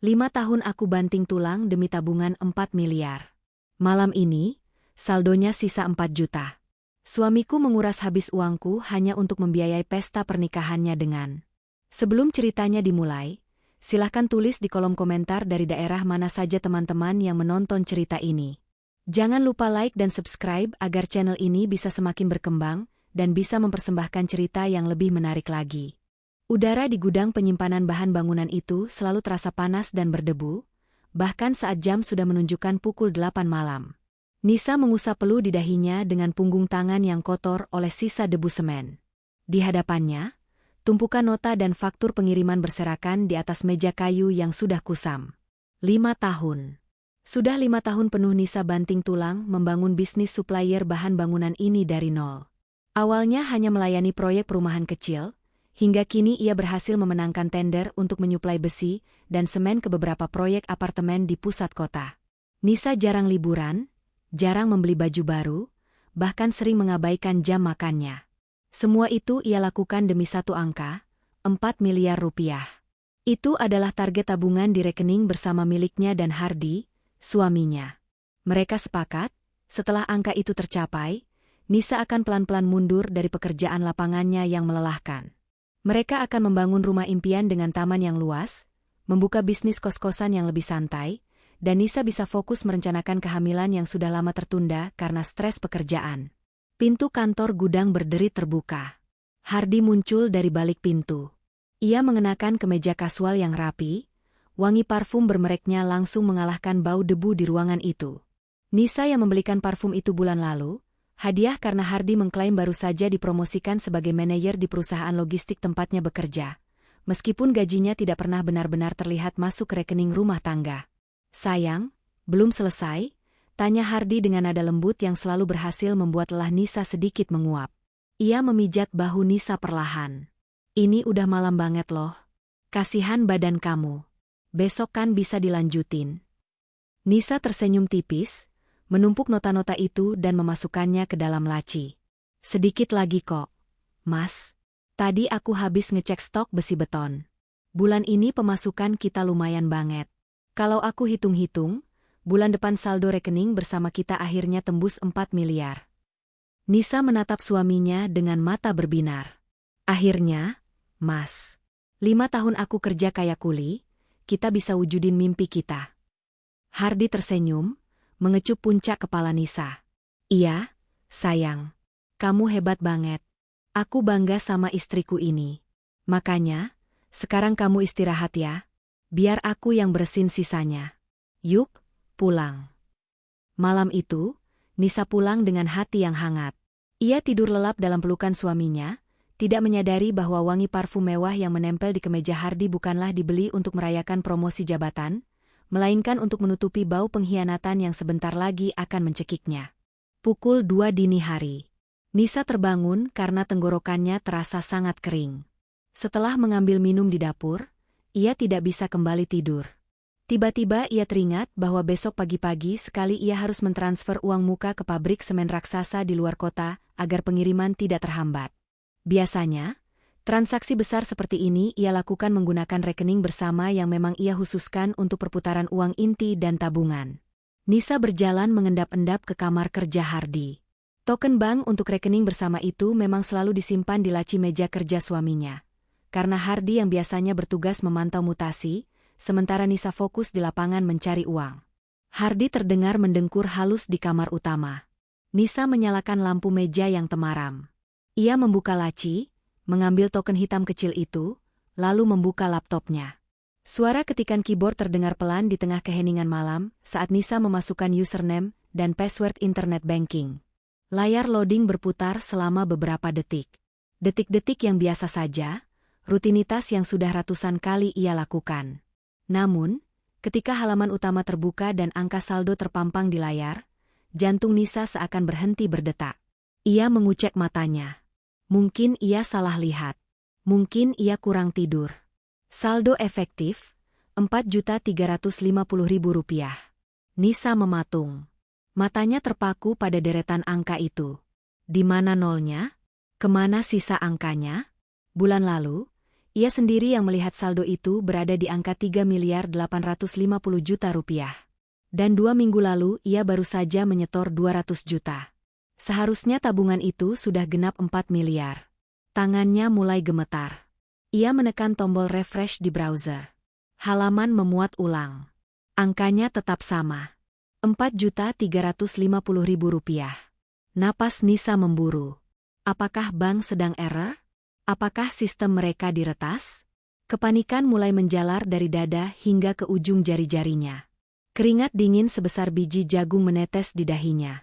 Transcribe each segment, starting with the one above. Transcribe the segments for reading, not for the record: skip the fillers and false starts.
5 tahun aku banting tulang demi tabungan 4 miliar. Malam ini, saldonya sisa 4 juta. Suamiku menguras habis uangku hanya untuk membiayai pesta pernikahannya dengan. Sebelum ceritanya dimulai, silahkan tulis di kolom komentar dari daerah mana saja teman-teman yang menonton cerita ini. Jangan lupa like dan subscribe agar channel ini bisa semakin berkembang dan bisa mempersembahkan cerita yang lebih menarik lagi. Udara di gudang penyimpanan bahan bangunan itu selalu terasa panas dan berdebu, bahkan saat jam sudah menunjukkan pukul 8 malam. Nisa mengusap peluh di dahinya dengan punggung tangan yang kotor oleh sisa debu semen. Di hadapannya, tumpukan nota dan faktur pengiriman berserakan di atas meja kayu yang sudah kusam. 5 tahun. Sudah 5 tahun penuh Nisa banting tulang membangun bisnis supplier bahan bangunan ini dari nol. Awalnya hanya melayani proyek perumahan kecil, hingga kini ia berhasil memenangkan tender untuk menyuplai besi dan semen ke beberapa proyek apartemen di pusat kota. Nisa jarang liburan, jarang membeli baju baru, bahkan sering mengabaikan jam makannya. Semua itu ia lakukan demi satu angka, 4 miliar rupiah. Itu adalah target tabungan di rekening bersama miliknya dan Hardi, suaminya. Mereka sepakat, setelah angka itu tercapai, Nisa akan pelan-pelan mundur dari pekerjaan lapangannya yang melelahkan. Mereka akan membangun rumah impian dengan taman yang luas, membuka bisnis kos-kosan yang lebih santai, dan Nisa bisa fokus merencanakan kehamilan yang sudah lama tertunda karena stres pekerjaan. Pintu kantor gudang berderit terbuka. Hardi muncul dari balik pintu. Ia mengenakan kemeja kasual yang rapi, wangi parfum bermereknya langsung mengalahkan bau debu di ruangan itu. Nisa yang membelikan parfum itu bulan lalu, hadiah karena Hardi mengklaim baru saja dipromosikan sebagai manajer di perusahaan logistik tempatnya bekerja, meskipun gajinya tidak pernah benar-benar terlihat masuk ke rekening rumah tangga. Sayang, belum selesai, tanya Hardi dengan nada lembut yang selalu berhasil membuat lelah Nisa sedikit menguap. Ia memijat bahu Nisa perlahan. Ini udah malam banget loh. Kasihan badan kamu. Besok kan bisa dilanjutin. Nisa tersenyum tipis, menumpuk nota-nota itu dan memasukkannya ke dalam laci. Sedikit lagi kok, Mas. Tadi aku habis ngecek stok besi beton. Bulan ini pemasukan kita lumayan banget. Kalau aku hitung-hitung, bulan depan saldo rekening bersama kita akhirnya tembus 4 miliar. Nisa menatap suaminya dengan mata berbinar. Akhirnya, Mas. 5 tahun aku kerja kayak kuli, kita bisa wujudin mimpi kita. Hardi tersenyum, mengecup puncak kepala Nisa. Iya, sayang. Kamu hebat banget. Aku bangga sama istriku ini. Makanya, sekarang kamu istirahat ya. Biar aku yang bersihin sisanya. Yuk, pulang. Malam itu, Nisa pulang dengan hati yang hangat. Ia tidur lelap dalam pelukan suaminya, tidak menyadari bahwa wangi parfum mewah yang menempel di kemeja Hardi bukanlah dibeli untuk merayakan promosi jabatan, melainkan untuk menutupi bau pengkhianatan yang sebentar lagi akan mencekiknya. Pukul 2 dini hari. Nisa terbangun karena tenggorokannya terasa sangat kering. Setelah mengambil minum di dapur, ia tidak bisa kembali tidur. Tiba-tiba ia teringat bahwa besok pagi-pagi sekali ia harus mentransfer uang muka ke pabrik semen raksasa di luar kota agar pengiriman tidak terhambat. Biasanya, transaksi besar seperti ini ia lakukan menggunakan rekening bersama yang memang ia khususkan untuk perputaran uang inti dan tabungan. Nisa berjalan mengendap-endap ke kamar kerja Hardi. Token bank untuk rekening bersama itu memang selalu disimpan di laci meja kerja suaminya. Karena Hardi yang biasanya bertugas memantau mutasi, sementara Nisa fokus di lapangan mencari uang. Hardi terdengar mendengkur halus di kamar utama. Nisa menyalakan lampu meja yang temaram. Ia membuka laci, mengambil token hitam kecil itu, lalu membuka laptopnya. Suara ketikan keyboard terdengar pelan di tengah keheningan malam saat Nisa memasukkan username dan password internet banking. Layar loading berputar selama beberapa detik. Detik-detik yang biasa saja, rutinitas yang sudah ratusan kali ia lakukan. Namun, ketika halaman utama terbuka dan angka saldo terpampang di layar, jantung Nisa seakan berhenti berdetak. Ia mengucek matanya. Mungkin ia salah lihat. Mungkin ia kurang tidur. Saldo efektif, Rp4.350.000. Nisa mematung. Matanya terpaku pada deretan angka itu. Di mana nolnya? Kemana sisa angkanya? Bulan lalu, Ia sendiri yang melihat saldo itu berada di angka 3.850.000.000 rupiah. Dan 2 minggu lalu ia baru saja menyetor 200 juta. Seharusnya tabungan itu sudah genap 4 miliar. Tangannya mulai gemetar. Ia menekan tombol refresh di browser. Halaman memuat ulang. Angkanya tetap sama. 4.350.000 rupiah. Napas Nisa memburu. Apakah bank sedang error? Apakah sistem mereka diretas? Kepanikan mulai menjalar dari dada hingga ke ujung jari-jarinya. Keringat dingin sebesar biji jagung menetes di dahinya.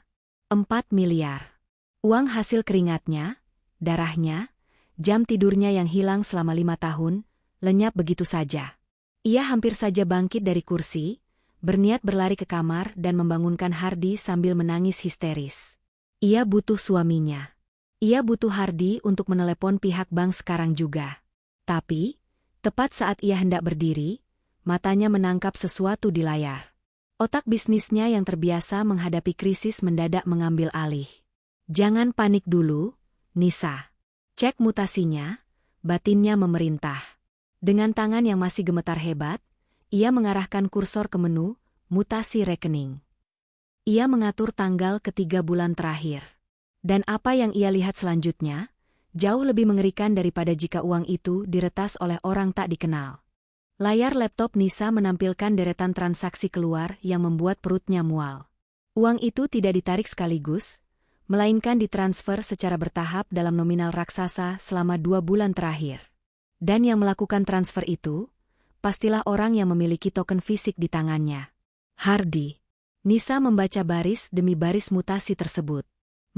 4 miliar. Uang hasil keringatnya, darahnya, jam tidurnya yang hilang selama 5 tahun, lenyap begitu saja. Ia hampir saja bangkit dari kursi, berniat berlari ke kamar dan membangunkan Hardi sambil menangis histeris. Ia butuh suaminya. Ia butuh Hardi untuk menelepon pihak bank sekarang juga. Tapi, tepat saat ia hendak berdiri, matanya menangkap sesuatu di layar. Otak bisnisnya yang terbiasa menghadapi krisis mendadak mengambil alih. Jangan panik dulu, Nisa. Cek mutasinya, batinnya memerintah. Dengan tangan yang masih gemetar hebat, ia mengarahkan kursor ke menu, mutasi rekening. Ia mengatur tanggal ketiga bulan terakhir. Dan apa yang ia lihat selanjutnya, jauh lebih mengerikan daripada jika uang itu diretas oleh orang tak dikenal. Layar laptop Nisa menampilkan deretan transaksi keluar yang membuat perutnya mual. Uang itu tidak ditarik sekaligus, melainkan ditransfer secara bertahap dalam nominal raksasa selama 2 bulan terakhir. Dan yang melakukan transfer itu, pastilah orang yang memiliki token fisik di tangannya. Hardi. Nisa membaca baris demi baris mutasi tersebut.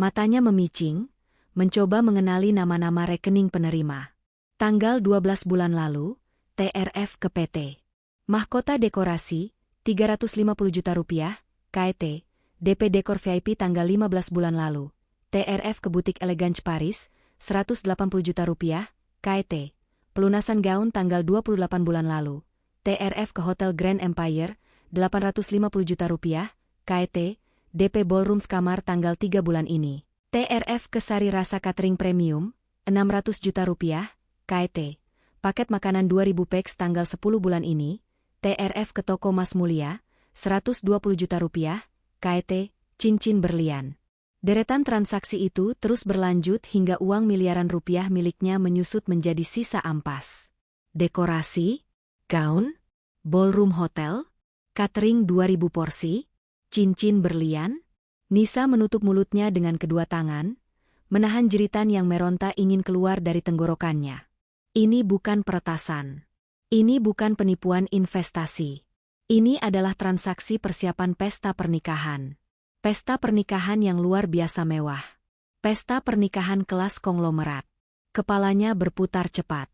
Matanya memicing, mencoba mengenali nama-nama rekening penerima. Tanggal 12 bulan lalu, TRF ke PT. Mahkota dekorasi, 350 juta rupiah, KET, DP Dekor VIP tanggal 15 bulan lalu. TRF ke Butik Elegance Paris, 180 juta rupiah, KET. Pelunasan gaun tanggal 28 bulan lalu. TRF ke Hotel Grand Empire, 850 juta rupiah, KET. DP Ballroom kamar tanggal 3 bulan ini. TRF ke Sari Rasa Catering Premium, 600 juta rupiah, KET. Paket makanan 2000 peks tanggal 10 bulan ini. TRF ke Toko Mas Mulia, 120 juta rupiah, KET, cincin berlian. Deretan transaksi itu terus berlanjut hingga uang miliaran rupiah miliknya menyusut menjadi sisa ampas. Dekorasi, gaun, ballroom hotel, catering 2000 porsi, cincin berlian. Nisa menutup mulutnya dengan kedua tangan, menahan jeritan yang meronta ingin keluar dari tenggorokannya. Ini bukan peretasan. Ini bukan penipuan investasi. Ini adalah transaksi persiapan pesta pernikahan. Pesta pernikahan yang luar biasa mewah. Pesta pernikahan kelas konglomerat. Kepalanya berputar cepat.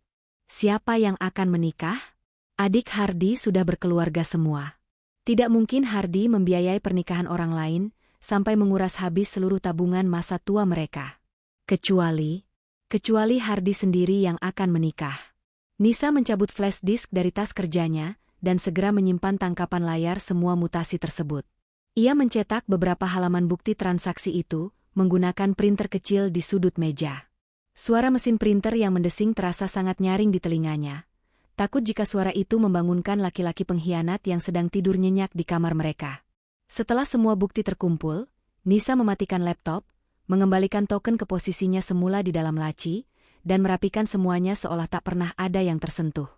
Siapa yang akan menikah? Adik Hardi sudah berkeluarga semua. Tidak mungkin Hardi membiayai pernikahan orang lain sampai menguras habis seluruh tabungan masa tua mereka. Kecuali Hardi sendiri yang akan menikah. Nisa mencabut flash disk dari tas kerjanya dan segera menyimpan tangkapan layar semua mutasi tersebut. Ia mencetak beberapa halaman bukti transaksi itu menggunakan printer kecil di sudut meja. Suara mesin printer yang mendesing terasa sangat nyaring di telinganya. Takut jika suara itu membangunkan laki-laki pengkhianat yang sedang tidur nyenyak di kamar mereka. Setelah semua bukti terkumpul, Nisa mematikan laptop, mengembalikan token ke posisinya semula di dalam laci, dan merapikan semuanya seolah tak pernah ada yang tersentuh.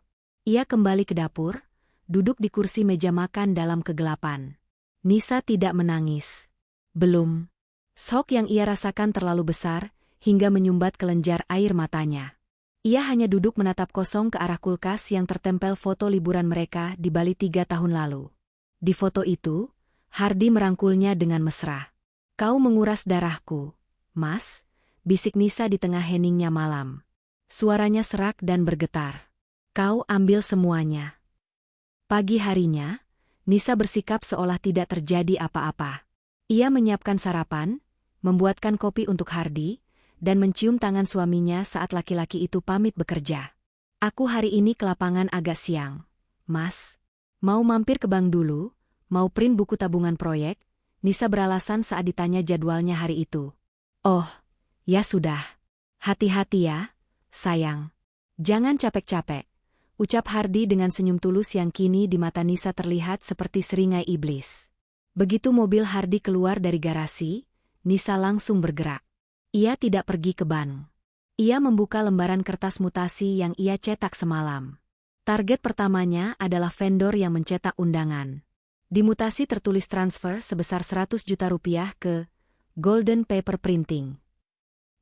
Ia kembali ke dapur, duduk di kursi meja makan dalam kegelapan. Nisa tidak menangis. Belum. Shock yang ia rasakan terlalu besar, hingga menyumbat kelenjar air matanya. Ia hanya duduk menatap kosong ke arah kulkas yang tertempel foto liburan mereka di Bali 3 tahun lalu. Di foto itu, Hardi merangkulnya dengan mesra. "Kau menguras darahku, Mas," bisik Nisa di tengah heningnya malam. Suaranya serak dan bergetar. "Kau ambil semuanya." Pagi harinya, Nisa bersikap seolah tidak terjadi apa-apa. Ia menyiapkan sarapan, membuatkan kopi untuk Hardi, dan mencium tangan suaminya saat laki-laki itu pamit bekerja. "Aku hari ini ke lapangan agak siang, Mas. Mau mampir ke bank dulu, mau print buku tabungan proyek," Nisa beralasan saat ditanya jadwalnya hari itu. "Oh, ya sudah. Hati-hati ya, sayang." Jangan capek-capek, ucap Hardi dengan senyum tulus yang kini di mata Nisa terlihat seperti seringai iblis. Begitu mobil Hardi keluar dari garasi, Nisa langsung bergerak. Ia tidak pergi ke bank. Ia membuka lembaran kertas mutasi yang ia cetak semalam. Target pertamanya adalah vendor yang mencetak undangan. Di mutasi tertulis transfer sebesar 100 juta rupiah ke Golden Paper Printing.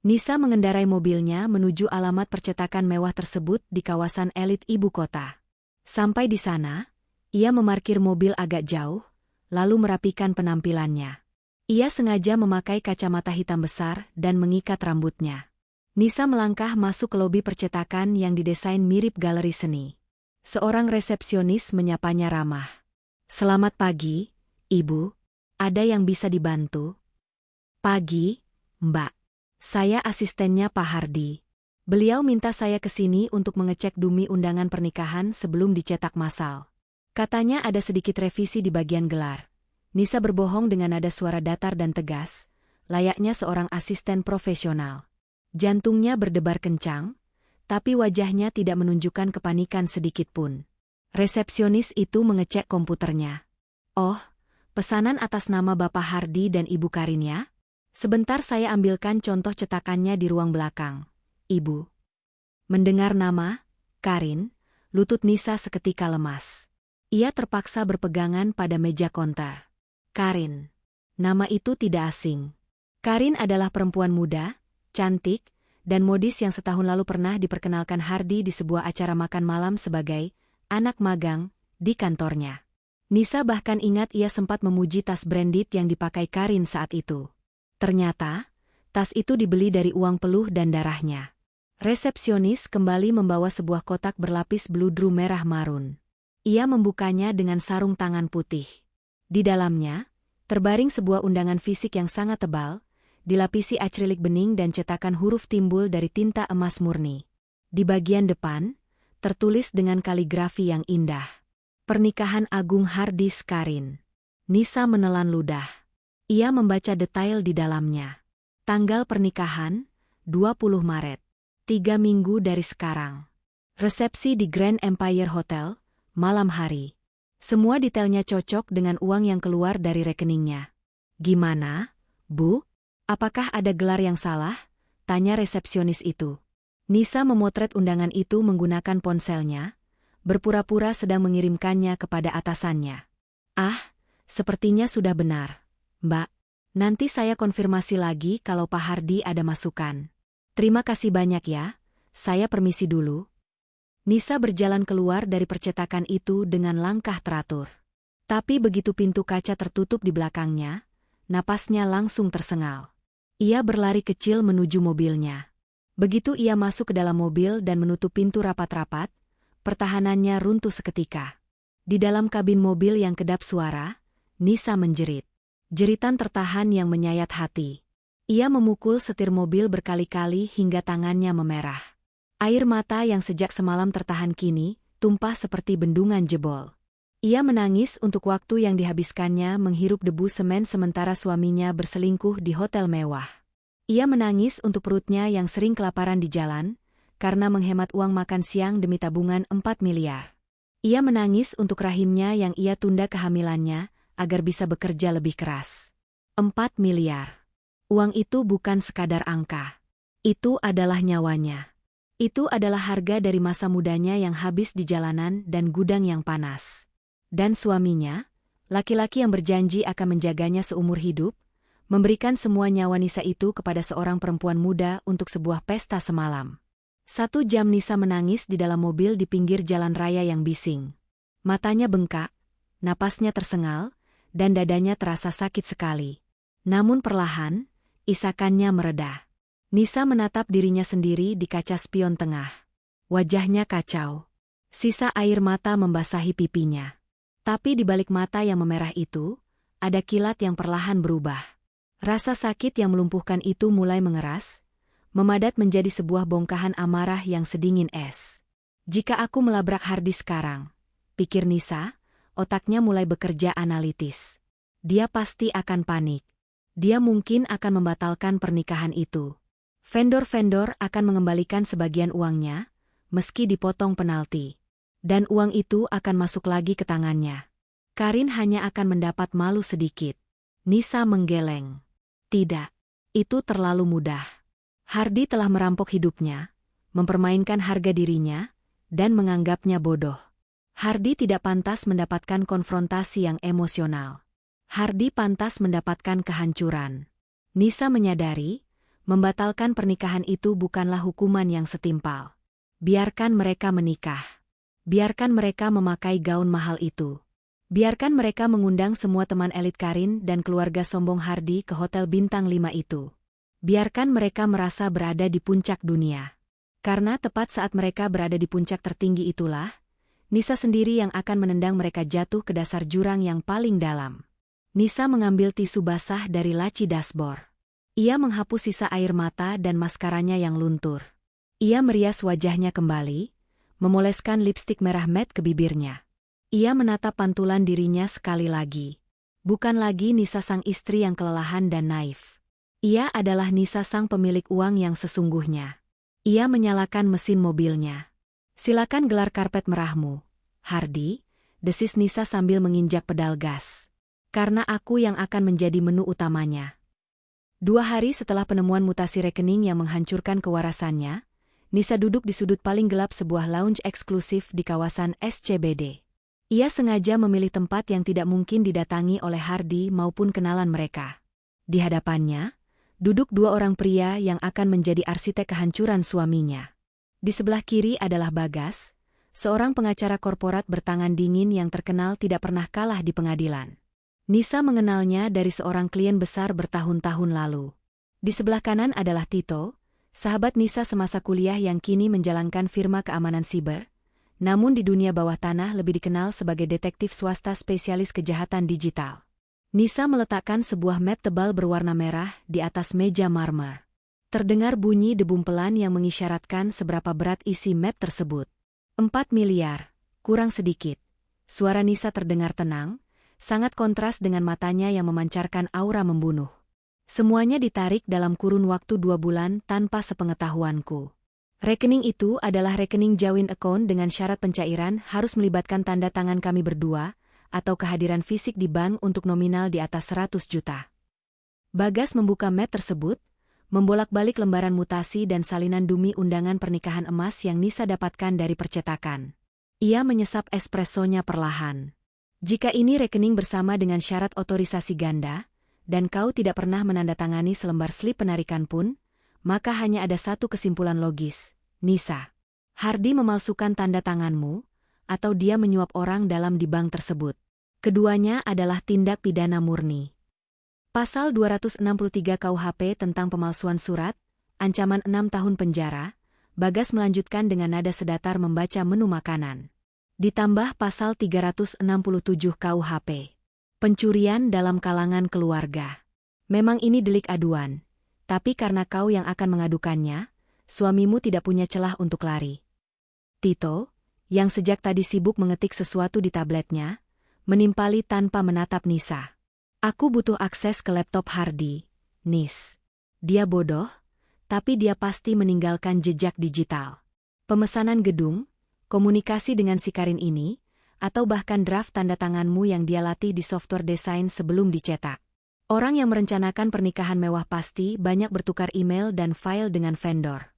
Nisa mengendarai mobilnya menuju alamat percetakan mewah tersebut di kawasan elit ibu kota. Sampai di sana, ia memarkir mobil agak jauh, lalu merapikan penampilannya. Ia sengaja memakai kacamata hitam besar dan mengikat rambutnya. Nisa melangkah masuk ke lobi percetakan yang didesain mirip galeri seni. Seorang resepsionis menyapanya ramah. "Selamat pagi, Ibu. Ada yang bisa dibantu?" "Pagi, Mbak. Saya asistennya Pak Hardi. Beliau minta saya ke sini untuk mengecek dumi undangan pernikahan sebelum dicetak massal. Katanya ada sedikit revisi di bagian gelar." Nisa berbohong dengan nada suara datar dan tegas, layaknya seorang asisten profesional. Jantungnya berdebar kencang, tapi wajahnya tidak menunjukkan kepanikan sedikitpun. Resepsionis itu mengecek komputernya. "Oh, pesanan atas nama Bapak Hardi dan Ibu Karin ya? Sebentar saya ambilkan contoh cetakannya di ruang belakang, Ibu." Mendengar nama Karin, lutut Nisa seketika lemas. Ia terpaksa berpegangan pada meja konter. Karin. Nama itu tidak asing. Karin adalah perempuan muda, cantik, dan modis yang setahun lalu pernah diperkenalkan Hardi di sebuah acara makan malam sebagai anak magang di kantornya. Nisa bahkan ingat ia sempat memuji tas branded yang dipakai Karin saat itu. Ternyata, tas itu dibeli dari uang peluh dan darahnya. Resepsionis kembali membawa sebuah kotak berlapis bludru merah marun. Ia membukanya dengan sarung tangan putih. Di dalamnya, terbaring sebuah undangan fisik yang sangat tebal, dilapisi akrilik bening dan cetakan huruf timbul dari tinta emas murni. Di bagian depan, tertulis dengan kaligrafi yang indah. Pernikahan Agung Hardi Karin. Nisa menelan ludah. Ia membaca detail di dalamnya. Tanggal pernikahan, 20 Maret. 3 minggu dari sekarang. Resepsi di Grand Empire Hotel, malam hari. Semua detailnya cocok dengan uang yang keluar dari rekeningnya. "Gimana, Bu? Apakah ada gelar yang salah?" tanya resepsionis itu. Nisa memotret undangan itu menggunakan ponselnya, berpura-pura sedang mengirimkannya kepada atasannya. "Ah, sepertinya sudah benar, Mbak. Nanti saya konfirmasi lagi kalau Pak Hardi ada masukan. Terima kasih banyak ya, saya permisi dulu." Nisa berjalan keluar dari percetakan itu dengan langkah teratur. Tapi begitu pintu kaca tertutup di belakangnya, napasnya langsung tersengal. Ia berlari kecil menuju mobilnya. Begitu ia masuk ke dalam mobil dan menutup pintu rapat-rapat, pertahanannya runtuh seketika. Di dalam kabin mobil yang kedap suara, Nisa menjerit. Jeritan tertahan yang menyayat hati. Ia memukul setir mobil berkali-kali hingga tangannya memerah. Air mata yang sejak semalam tertahan kini, tumpah seperti bendungan jebol. Ia menangis untuk waktu yang dihabiskannya menghirup debu semen sementara suaminya berselingkuh di hotel mewah. Ia menangis untuk perutnya yang sering kelaparan di jalan, karena menghemat uang makan siang demi tabungan 4 miliar. Ia menangis untuk rahimnya yang ia tunda kehamilannya, agar bisa bekerja lebih keras. 4 miliar. Uang itu bukan sekadar angka. Itu adalah nyawanya. Itu adalah harga dari masa mudanya yang habis di jalanan dan gudang yang panas. Dan suaminya, laki-laki yang berjanji akan menjaganya seumur hidup, memberikan semua nyawa Nisa itu kepada seorang perempuan muda untuk sebuah pesta semalam. 1 jam Nisa menangis di dalam mobil di pinggir jalan raya yang bising. Matanya bengkak, napasnya tersengal, dan dadanya terasa sakit sekali. Namun perlahan, isakannya mereda. Nisa menatap dirinya sendiri di kaca spion tengah. Wajahnya kacau. Sisa air mata membasahi pipinya. Tapi di balik mata yang memerah itu, ada kilat yang perlahan berubah. Rasa sakit yang melumpuhkan itu mulai mengeras, memadat menjadi sebuah bongkahan amarah yang sedingin es. Jika aku melabrak Hardi sekarang, pikir Nisa, otaknya mulai bekerja analitis. Dia pasti akan panik. Dia mungkin akan membatalkan pernikahan itu. Vendor-vendor akan mengembalikan sebagian uangnya, meski dipotong penalti. Dan uang itu akan masuk lagi ke tangannya. Karin hanya akan mendapat malu sedikit. Nisa menggeleng. Tidak. Itu terlalu mudah. Hardi telah merampok hidupnya, mempermainkan harga dirinya, dan menganggapnya bodoh. Hardi tidak pantas mendapatkan konfrontasi yang emosional. Hardi pantas mendapatkan kehancuran. Nisa menyadari, membatalkan pernikahan itu bukanlah hukuman yang setimpal. Biarkan mereka menikah. Biarkan mereka memakai gaun mahal itu. Biarkan mereka mengundang semua teman elit Karin dan keluarga sombong Hardi ke hotel bintang 5 itu. Biarkan mereka merasa berada di puncak dunia. Karena tepat saat mereka berada di puncak tertinggi itulah, Nisa sendiri yang akan menendang mereka jatuh ke dasar jurang yang paling dalam. Nisa mengambil tisu basah dari laci dashboard. Ia menghapus sisa air mata dan maskaranya yang luntur. Ia merias wajahnya kembali, memoleskan lipstik merah matte ke bibirnya. Ia menatap pantulan dirinya sekali lagi. Bukan lagi Nisa sang istri yang kelelahan dan naif. Ia adalah Nisa sang pemilik uang yang sesungguhnya. Ia menyalakan mesin mobilnya. Silakan gelar karpet merahmu, Hardi, desis Nisa sambil menginjak pedal gas. Karena aku yang akan menjadi menu utamanya. 2 hari setelah penemuan mutasi rekening yang menghancurkan kewarasannya, Nisa duduk di sudut paling gelap sebuah lounge eksklusif di kawasan SCBD. Ia sengaja memilih tempat yang tidak mungkin didatangi oleh Hardi maupun kenalan mereka. Di hadapannya, duduk 2 orang pria yang akan menjadi arsitek kehancuran suaminya. Di sebelah kiri adalah Bagas, seorang pengacara korporat bertangan dingin yang terkenal tidak pernah kalah di pengadilan. Nisa mengenalnya dari seorang klien besar bertahun-tahun lalu. Di sebelah kanan adalah Tito, sahabat Nisa semasa kuliah yang kini menjalankan firma keamanan siber, namun di dunia bawah tanah lebih dikenal sebagai detektif swasta spesialis kejahatan digital. Nisa meletakkan sebuah map tebal berwarna merah di atas meja marmer. Terdengar bunyi debum pelan yang mengisyaratkan seberapa berat isi map tersebut. 4 miliar, kurang sedikit. Suara Nisa terdengar tenang, sangat kontras dengan matanya yang memancarkan aura membunuh. Semuanya ditarik dalam kurun waktu 2 bulan tanpa sepengetahuanku. Rekening itu adalah rekening joint account dengan syarat pencairan harus melibatkan tanda tangan kami berdua, atau kehadiran fisik di bank untuk nominal di atas 100 juta. Bagas membuka map tersebut, membolak-balik lembaran mutasi dan salinan dumi undangan pernikahan emas yang Nisa dapatkan dari percetakan. Ia menyesap espressonya perlahan. Jika ini rekening bersama dengan syarat otorisasi ganda, dan kau tidak pernah menandatangani selembar slip penarikan pun, maka hanya ada satu kesimpulan logis, Nisa. Hardi memalsukan tanda tanganmu, atau dia menyuap orang dalam di bank tersebut. Keduanya adalah tindak pidana murni. Pasal 263 KUHP tentang pemalsuan surat, ancaman 6 tahun penjara, Bagas melanjutkan dengan nada sedatar membaca menu makanan. Ditambah pasal 367 KUHP. Pencurian dalam kalangan keluarga. Memang ini delik aduan, tapi karena kau yang akan mengadukannya, suamimu tidak punya celah untuk lari. Tito, yang sejak tadi sibuk mengetik sesuatu di tabletnya, menimpali tanpa menatap Nisa. Aku butuh akses ke laptop Hardi, Nis. Dia bodoh, tapi dia pasti meninggalkan jejak digital. Pemesanan gedung, komunikasi dengan si Karin ini, atau bahkan draft tanda tanganmu yang dia latih di software desain sebelum dicetak. Orang yang merencanakan pernikahan mewah pasti banyak bertukar email dan file dengan vendor.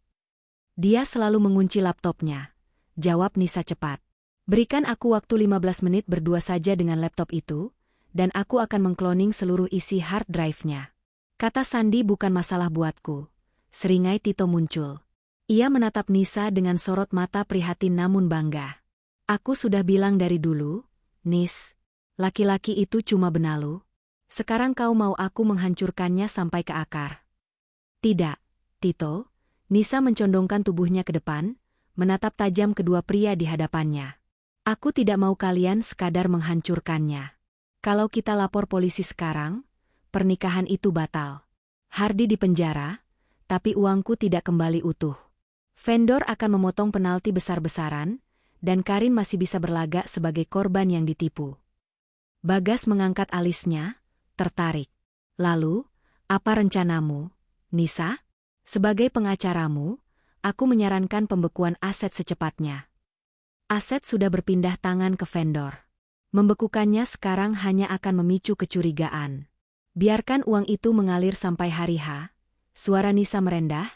Dia selalu mengunci laptopnya. Jawab Nisa cepat. Berikan aku waktu 15 menit berdua saja dengan laptop itu, dan aku akan mengkloning seluruh isi hard drive-nya. Kata Sandi bukan masalah buatku. Seringai Tito muncul. Ia menatap Nisa dengan sorot mata prihatin namun bangga. Aku sudah bilang dari dulu, Nis, laki-laki itu cuma benalu. Sekarang kau mau aku menghancurkannya sampai ke akar. Tidak, Tito. Nisa mencondongkan tubuhnya ke depan, menatap tajam kedua pria di hadapannya. Aku tidak mau kalian sekadar menghancurkannya. Kalau kita lapor polisi sekarang, pernikahan itu batal. Hardi dipenjara, tapi uangku tidak kembali utuh. Vendor akan memotong penalti besar-besaran, dan Karin masih bisa berlagak sebagai korban yang ditipu. Bagas mengangkat alisnya, tertarik. Lalu, apa rencanamu, Nisa? Sebagai pengacaramu, aku menyarankan pembekuan aset secepatnya. Aset sudah berpindah tangan ke vendor. Membekukannya sekarang hanya akan memicu kecurigaan. Biarkan uang itu mengalir sampai hari H. Suara Nisa merendah,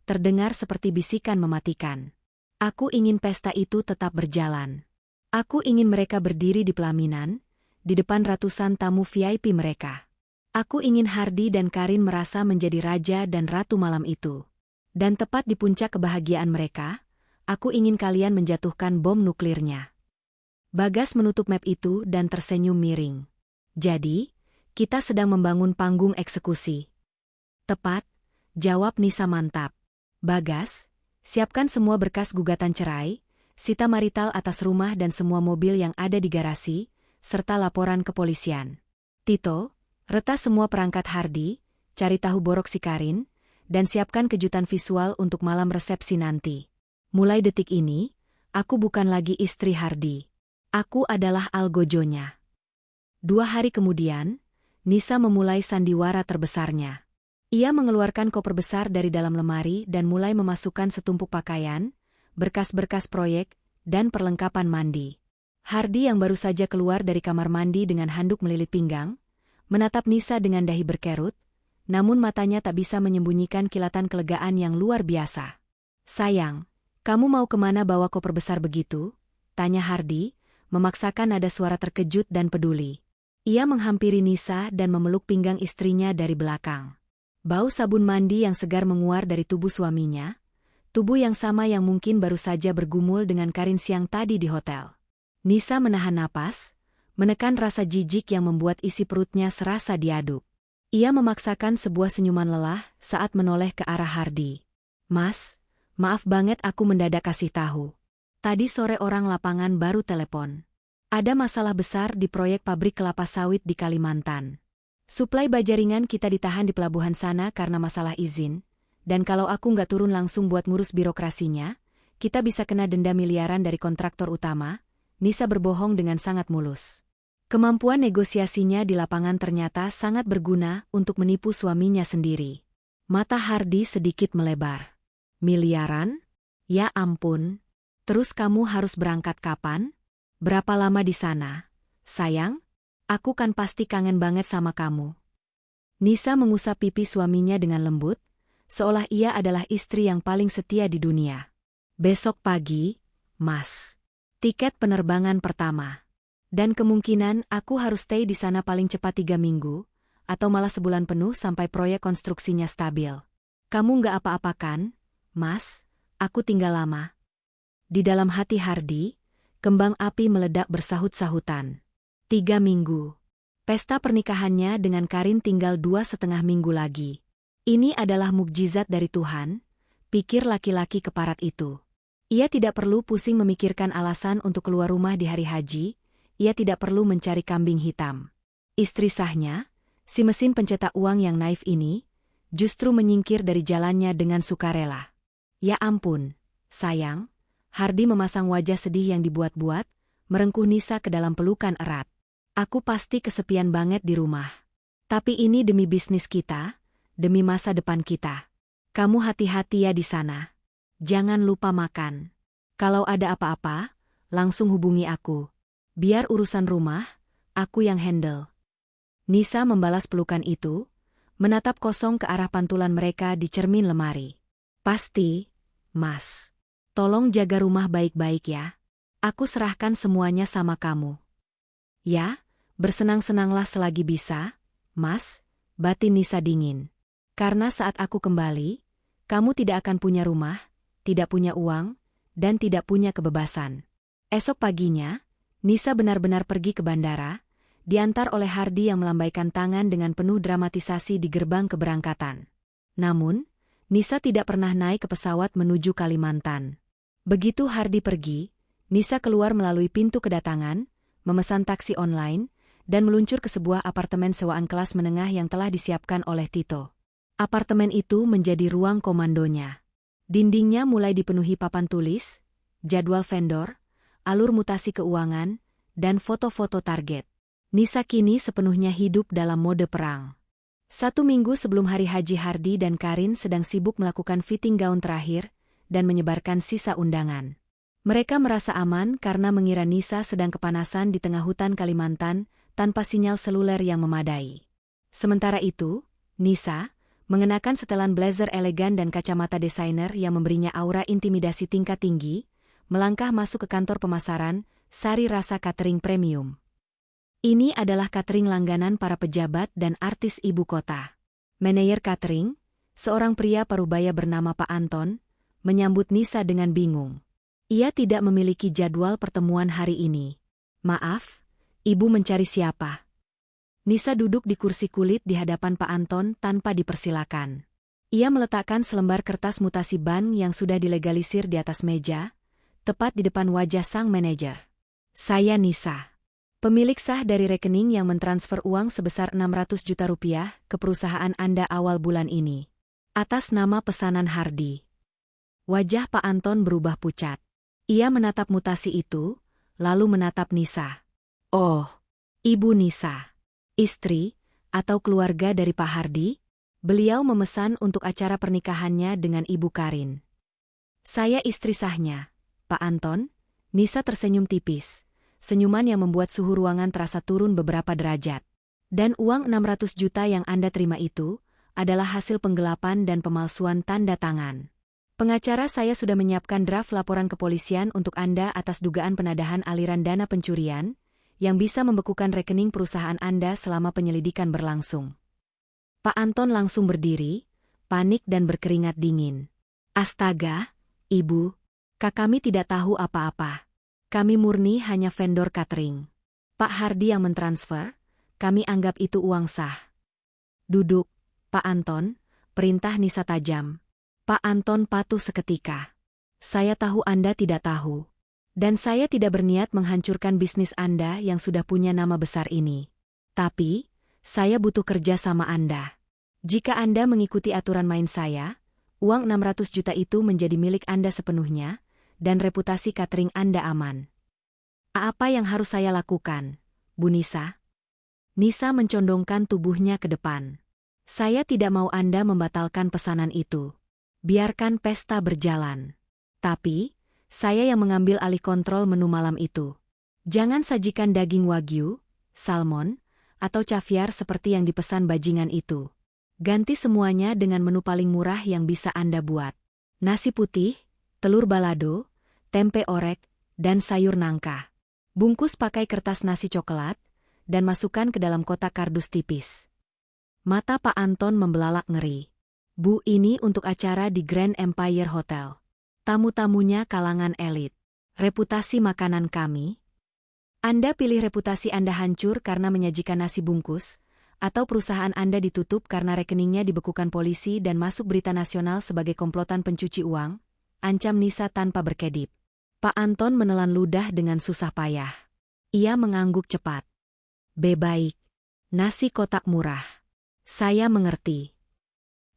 terdengar seperti bisikan mematikan. Aku ingin pesta itu tetap berjalan. Aku ingin mereka berdiri di pelaminan, di depan ratusan tamu VIP mereka. Aku ingin Hardy dan Karin merasa menjadi raja dan ratu malam itu. Dan tepat di puncak kebahagiaan mereka, aku ingin kalian menjatuhkan bom nuklirnya. Bagas menutup map itu dan tersenyum miring. Jadi, kita sedang membangun panggung eksekusi. Tepat, jawab Nisa mantap. Bagas, siapkan semua berkas gugatan cerai, sita marital atas rumah dan semua mobil yang ada di garasi, serta laporan kepolisian. Tito, retas semua perangkat Hardy, cari tahu borok si Karin, dan siapkan kejutan visual untuk malam resepsi nanti. Mulai detik ini, aku bukan lagi istri Hardy. Aku adalah algojonya. 2 hari kemudian, Nisa memulai sandiwara terbesarnya. Ia mengeluarkan koper besar dari dalam lemari dan mulai memasukkan setumpuk pakaian, berkas-berkas proyek, dan perlengkapan mandi. Hardy yang baru saja keluar dari kamar mandi dengan handuk melilit pinggang, menatap Nisa dengan dahi berkerut, namun matanya tak bisa menyembunyikan kilatan kelegaan yang luar biasa. Sayang, kamu mau kemana bawa koper besar begitu? Tanya Hardy, memaksakan nada suara terkejut dan peduli. Ia menghampiri Nisa dan memeluk pinggang istrinya dari belakang. Bau sabun mandi yang segar menguar dari tubuh suaminya, tubuh yang sama yang mungkin baru saja bergumul dengan Karin siang tadi di hotel. Nisa menahan napas, menekan rasa jijik yang membuat isi perutnya serasa diaduk. Ia memaksakan sebuah senyuman lelah saat menoleh ke arah Hardy. Mas, maaf banget aku mendadak kasih tahu. Tadi sore orang lapangan baru telepon. Ada masalah besar di proyek pabrik kelapa sawit di Kalimantan. Suplai baja ringan kita ditahan di pelabuhan sana karena masalah izin, dan kalau aku nggak turun langsung buat ngurus birokrasinya, kita bisa kena denda miliaran dari kontraktor utama. Nisa berbohong dengan sangat mulus. Kemampuan negosiasinya di lapangan ternyata sangat berguna untuk menipu suaminya sendiri. Mata Hardy sedikit melebar. Miliaran? Ya ampun. Terus kamu harus berangkat kapan? Berapa lama di sana? Sayang, aku kan pasti kangen banget sama kamu. Nisa mengusap pipi suaminya dengan lembut, seolah ia adalah istri yang paling setia di dunia. Besok pagi, Mas. Tiket penerbangan pertama. Dan kemungkinan aku harus stay di sana paling cepat 3 minggu, atau malah sebulan penuh sampai proyek konstruksinya stabil. Kamu nggak apa-apa kan, Mas? Aku tinggal lama. Di dalam hati Hardy, kembang api meledak bersahut-sahutan. 3 minggu. Pesta pernikahannya dengan Karin tinggal 2,5 minggu lagi. Ini adalah mukjizat dari Tuhan, pikir laki-laki keparat itu. Ia tidak perlu pusing memikirkan alasan untuk keluar rumah di hari haji, ia tidak perlu mencari kambing hitam. Istri sahnya, si mesin pencetak uang yang naif ini, justru menyingkir dari jalannya dengan sukarela. Ya ampun, sayang, Hardy memasang wajah sedih yang dibuat-buat, merengkuh Nisa ke dalam pelukan erat. Aku pasti kesepian banget di rumah. Tapi ini demi bisnis kita, demi masa depan kita. Kamu hati-hati ya di sana. Jangan lupa makan. Kalau ada apa-apa, langsung hubungi aku. Biar urusan rumah, aku yang handle. Nisa membalas pelukan itu, menatap kosong ke arah pantulan mereka di cermin lemari. Pasti, Mas. Tolong jaga rumah baik-baik ya. Aku serahkan semuanya sama kamu. Ya, bersenang-senanglah selagi bisa, Mas, batin Nisa dingin. Karena saat aku kembali, kamu tidak akan punya rumah, tidak punya uang, dan tidak punya kebebasan. Esok paginya, Nisa benar-benar pergi ke bandara, diantar oleh Hardy yang melambaikan tangan dengan penuh dramatisasi di gerbang keberangkatan. Namun, Nisa tidak pernah naik ke pesawat menuju Kalimantan. Begitu Hardy pergi, Nisa keluar melalui pintu kedatangan, memesan taksi online, dan meluncur ke sebuah apartemen sewaan kelas menengah yang telah disiapkan oleh Tito. Apartemen itu menjadi ruang komandonya. Dindingnya mulai dipenuhi papan tulis, jadwal vendor, alur mutasi keuangan, dan foto-foto target. Nisa kini sepenuhnya hidup dalam mode perang. 1 minggu sebelum hari haji Hardy dan Karin sedang sibuk melakukan fitting gaun terakhir, dan menyebarkan sisa undangan. Mereka merasa aman karena mengira Nisa sedang kepanasan di tengah hutan Kalimantan tanpa sinyal seluler yang memadai. Sementara itu, Nisa, mengenakan setelan blazer elegan dan kacamata desainer yang memberinya aura intimidasi tingkat tinggi, melangkah masuk ke kantor pemasaran Sari Rasa Catering Premium. Ini adalah catering langganan para pejabat dan artis ibu kota. Manajer catering, seorang pria parubaya bernama Pak Anton, menyambut Nisa dengan bingung. Ia tidak memiliki jadwal pertemuan hari ini. Maaf, ibu mencari siapa? Nisa duduk di kursi kulit di hadapan Pak Anton tanpa dipersilakan. Ia meletakkan selembar kertas mutasi ban yang sudah dilegalisir di atas meja, tepat di depan wajah sang manajer. Saya Nisa, pemilik sah dari rekening yang mentransfer uang sebesar 600 juta rupiah ke perusahaan Anda awal bulan ini. Atas nama pesanan Hardi. Wajah Pak Anton berubah pucat. Ia menatap mutasi itu, lalu menatap Nisa. Oh, Ibu Nisa. Istri, atau keluarga dari Pak Hardi? Beliau memesan untuk acara pernikahannya dengan Ibu Karin. Saya istri sahnya, Pak Anton. Nisa tersenyum tipis. Senyuman yang membuat suhu ruangan terasa turun beberapa derajat. Dan uang 600 juta yang Anda terima itu adalah hasil penggelapan dan pemalsuan tanda tangan. Pengacara saya sudah menyiapkan draft laporan kepolisian untuk Anda atas dugaan penadahan aliran dana pencurian yang bisa membekukan rekening perusahaan Anda selama penyelidikan berlangsung. Pak Anton langsung berdiri, panik dan berkeringat dingin. Astaga, Ibu, kami tidak tahu apa-apa. Kami murni hanya vendor catering. Pak Hardi yang mentransfer, kami anggap itu uang sah. Duduk, Pak Anton, perintah Nisa tajam. Pak Anton patuh seketika. Saya tahu Anda tidak tahu. Dan saya tidak berniat menghancurkan bisnis Anda yang sudah punya nama besar ini. Tapi, saya butuh kerja sama Anda. Jika Anda mengikuti aturan main saya, uang 600 juta itu menjadi milik Anda sepenuhnya, dan reputasi catering Anda aman. Apa yang harus saya lakukan, Bu Nisa? Nisa mencondongkan tubuhnya ke depan. Saya tidak mau Anda membatalkan pesanan itu. Biarkan pesta berjalan. Tapi, saya yang mengambil alih kontrol menu malam itu. Jangan sajikan daging wagyu, salmon, atau caviar seperti yang dipesan bajingan itu. Ganti semuanya dengan menu paling murah yang bisa Anda buat. Nasi putih, telur balado, tempe orek, dan sayur nangka. Bungkus pakai kertas nasi coklat, dan masukkan ke dalam kotak kardus tipis. Mata Pak Anton membelalak ngeri. Bu, ini untuk acara di Grand Empire Hotel. Tamu-tamunya kalangan elit. Reputasi makanan kami? Anda pilih reputasi Anda hancur karena menyajikan nasi bungkus, atau perusahaan Anda ditutup karena rekeningnya dibekukan polisi dan masuk berita nasional sebagai komplotan pencuci uang? Ancam Nisa tanpa berkedip. Pak Anton menelan ludah dengan susah payah. Ia mengangguk cepat. Baik. Nasi kotak murah. Saya mengerti.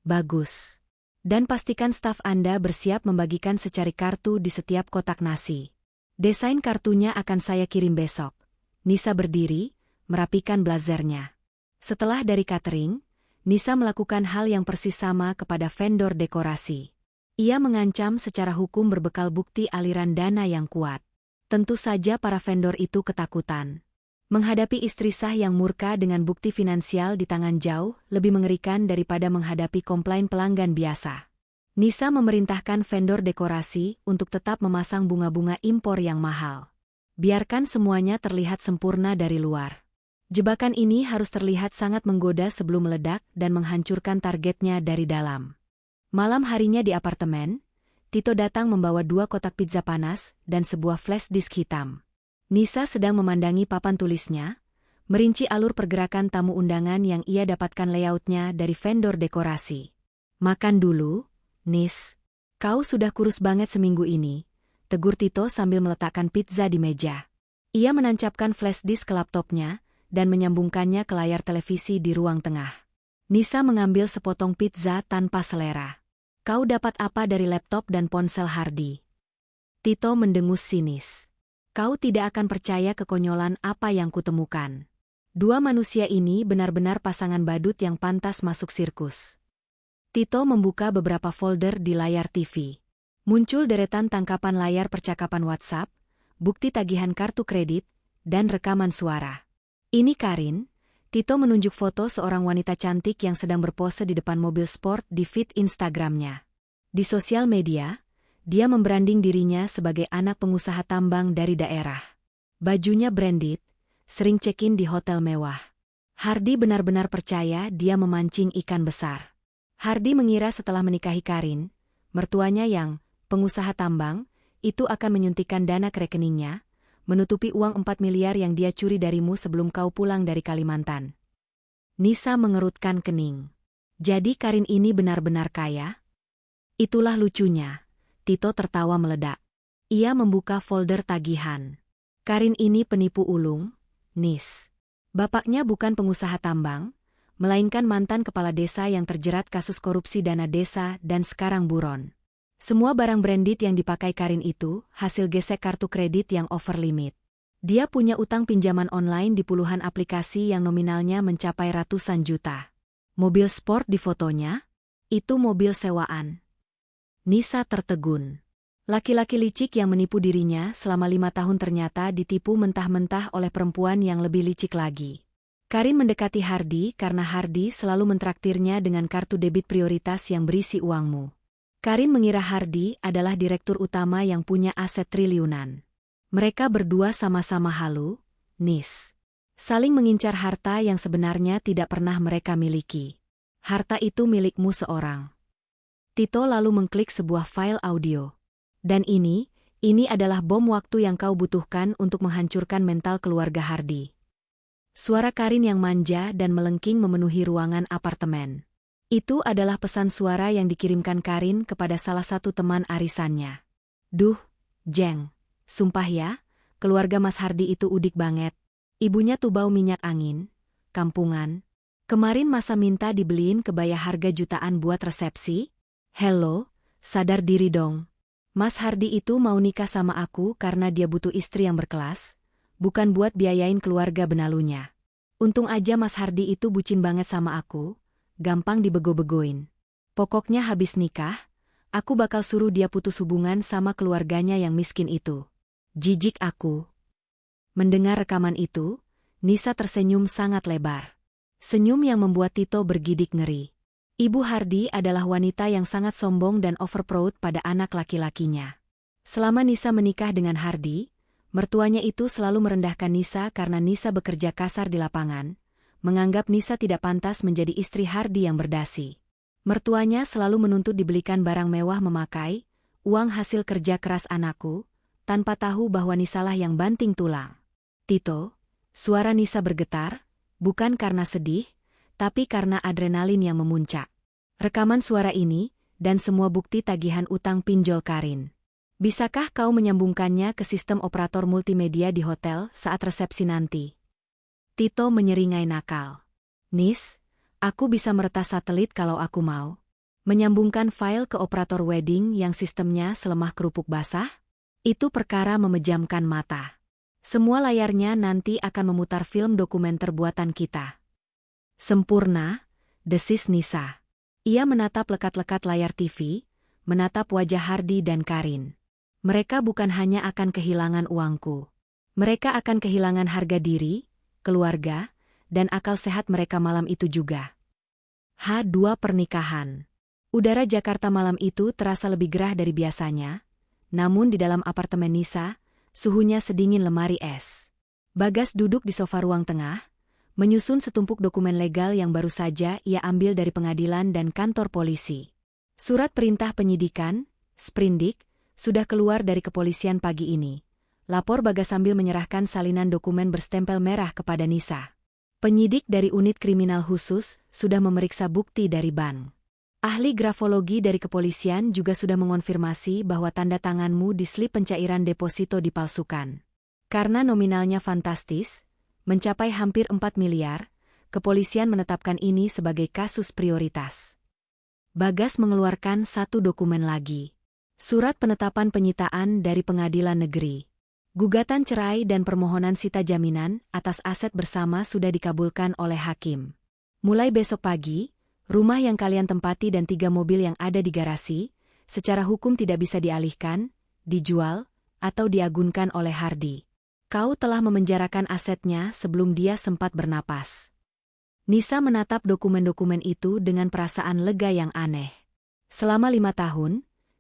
Bagus. Dan pastikan staf Anda bersiap membagikan secari kartu di setiap kotak nasi. Desain kartunya akan saya kirim besok. Nisa berdiri, merapikan blazernya. Setelah dari catering, Nisa melakukan hal yang persis sama kepada vendor dekorasi. Ia mengancam secara hukum berbekal bukti aliran dana yang kuat. Tentu saja para vendor itu ketakutan. Menghadapi istri sah yang murka dengan bukti finansial di tangan jauh lebih mengerikan daripada menghadapi komplain pelanggan biasa. Nisa memerintahkan vendor dekorasi untuk tetap memasang bunga-bunga impor yang mahal. Biarkan semuanya terlihat sempurna dari luar. Jebakan ini harus terlihat sangat menggoda sebelum meledak dan menghancurkan targetnya dari dalam. Malam harinya di apartemen, Tito datang membawa 2 kotak pizza panas dan sebuah flash disk hitam. Nisa sedang memandangi papan tulisnya, merinci alur pergerakan tamu undangan yang ia dapatkan layoutnya dari vendor dekorasi. Makan dulu, Nis. Kau sudah kurus banget seminggu ini, tegur Tito sambil meletakkan pizza di meja. Ia menancapkan flash disk ke laptopnya dan menyambungkannya ke layar televisi di ruang tengah. Nisa mengambil sepotong pizza tanpa selera. Kau dapat apa dari laptop dan ponsel Hardi? Tito mendengus sinis. Kau tidak akan percaya kekonyolan apa yang kutemukan. 2 manusia ini benar-benar pasangan badut yang pantas masuk sirkus. Tito membuka beberapa folder di layar TV. Muncul deretan tangkapan layar percakapan WhatsApp, bukti tagihan kartu kredit, dan rekaman suara. Ini Karin. Tito menunjuk foto seorang wanita cantik yang sedang berpose di depan mobil sport di feed Instagramnya. Di sosial media, dia membranding dirinya sebagai anak pengusaha tambang dari daerah. Bajunya branded, sering check-in di hotel mewah. Hardi benar-benar percaya dia memancing ikan besar. Hardi mengira setelah menikahi Karin, mertuanya yang pengusaha tambang, itu akan menyuntikkan dana ke rekeningnya, menutupi uang 4 miliar yang dia curi darimu sebelum kau pulang dari Kalimantan. Nisa mengerutkan kening. Jadi Karin ini benar-benar kaya? Itulah lucunya. Tito tertawa meledak. Ia membuka folder tagihan. Karin ini penipu ulung, Nis. Bapaknya bukan pengusaha tambang, melainkan mantan kepala desa yang terjerat kasus korupsi dana desa dan sekarang buron. Semua barang branded yang dipakai Karin itu hasil gesek kartu kredit yang over limit. Dia punya utang pinjaman online di puluhan aplikasi yang nominalnya mencapai ratusan juta. Mobil sport di fotonya? Itu mobil sewaan. Nisa tertegun. Laki-laki licik yang menipu dirinya selama 5 tahun ternyata ditipu mentah-mentah oleh perempuan yang lebih licik lagi. Karin mendekati Hardi karena Hardi selalu mentraktirnya dengan kartu debit prioritas yang berisi uangmu. Karin mengira Hardi adalah direktur utama yang punya aset triliunan. Mereka berdua sama-sama halu, Nis. Saling mengincar harta yang sebenarnya tidak pernah mereka miliki. Harta itu milikmu seorang. Tito lalu mengklik sebuah file audio. Dan ini adalah bom waktu yang kau butuhkan untuk menghancurkan mental keluarga Hardi. Suara Karin yang manja dan melengking memenuhi ruangan apartemen. Itu adalah pesan suara yang dikirimkan Karin kepada salah satu teman arisannya. Duh, Jeng, sumpah ya, keluarga Mas Hardi itu udik banget. Ibunya tuh bau minyak angin, kampungan. Kemarin masa minta dibeliin kebaya harga jutaan buat resepsi? Hello, sadar diri dong. Mas Hardi itu mau nikah sama aku karena dia butuh istri yang berkelas, bukan buat biayain keluarga benalunya. Untung aja Mas Hardi itu bucin banget sama aku. Gampang dibego-begoin. Pokoknya habis nikah, aku bakal suruh dia putus hubungan sama keluarganya yang miskin itu. Jijik aku. Mendengar rekaman itu, Nisa tersenyum sangat lebar. Senyum yang membuat Tito bergidik ngeri. Ibu Hardi adalah wanita yang sangat sombong dan overproud pada anak laki-lakinya. Selama Nisa menikah dengan Hardi, mertuanya itu selalu merendahkan Nisa karena Nisa bekerja kasar di lapangan, menganggap Nisa tidak pantas menjadi istri Hardi yang berdasi. Mertuanya selalu menuntut dibelikan barang mewah memakai, uang hasil kerja keras anakku, tanpa tahu bahwa Nisalah yang banting tulang. Tito, suara Nisa bergetar, bukan karena sedih, tapi karena adrenalin yang memuncak. Rekaman suara ini, dan semua bukti tagihan utang pinjol Karin. Bisakah kau menyambungkannya ke sistem operator multimedia di hotel saat resepsi nanti? Tito menyeringai nakal. Nis, aku bisa meretas satelit kalau aku mau. Menyambungkan file ke operator wedding yang sistemnya selemah kerupuk basah? Itu perkara memejamkan mata. Semua layarnya nanti akan memutar film dokumenter buatan kita. Sempurna, desis Nisa. Ia menatap lekat-lekat layar TV, menatap wajah Hardi dan Karin. Mereka bukan hanya akan kehilangan uangku. Mereka akan kehilangan harga diri, keluarga, dan akal sehat mereka malam itu juga. H2 Pernikahan. Udara Jakarta malam itu terasa lebih gerah dari biasanya, namun di dalam apartemen Nisa, suhunya sedingin lemari es. Bagas duduk di sofa ruang tengah, menyusun setumpuk dokumen legal yang baru saja ia ambil dari pengadilan dan kantor polisi. Surat perintah penyidikan, sprindik, sudah keluar dari kepolisian pagi ini. Lapor Bagas sambil menyerahkan salinan dokumen berstempel merah kepada Nisa. Penyidik dari unit kriminal khusus sudah memeriksa bukti dari bank. Ahli grafologi dari kepolisian juga sudah mengonfirmasi bahwa tanda tanganmu di slip pencairan deposito dipalsukan. Karena nominalnya fantastis, mencapai hampir 4 miliar, kepolisian menetapkan ini sebagai kasus prioritas. Bagas mengeluarkan satu dokumen lagi. Surat penetapan penyitaan dari pengadilan negeri. Gugatan cerai dan permohonan sita jaminan atas aset bersama sudah dikabulkan oleh hakim. Mulai besok pagi, rumah yang kalian tempati dan 3 mobil yang ada di garasi, secara hukum tidak bisa dialihkan, dijual, atau diagunkan oleh Hardy. Kau telah memenjarakan asetnya sebelum dia sempat bernapas. Nisa menatap dokumen-dokumen itu dengan perasaan lega yang aneh. Selama 5 tahun,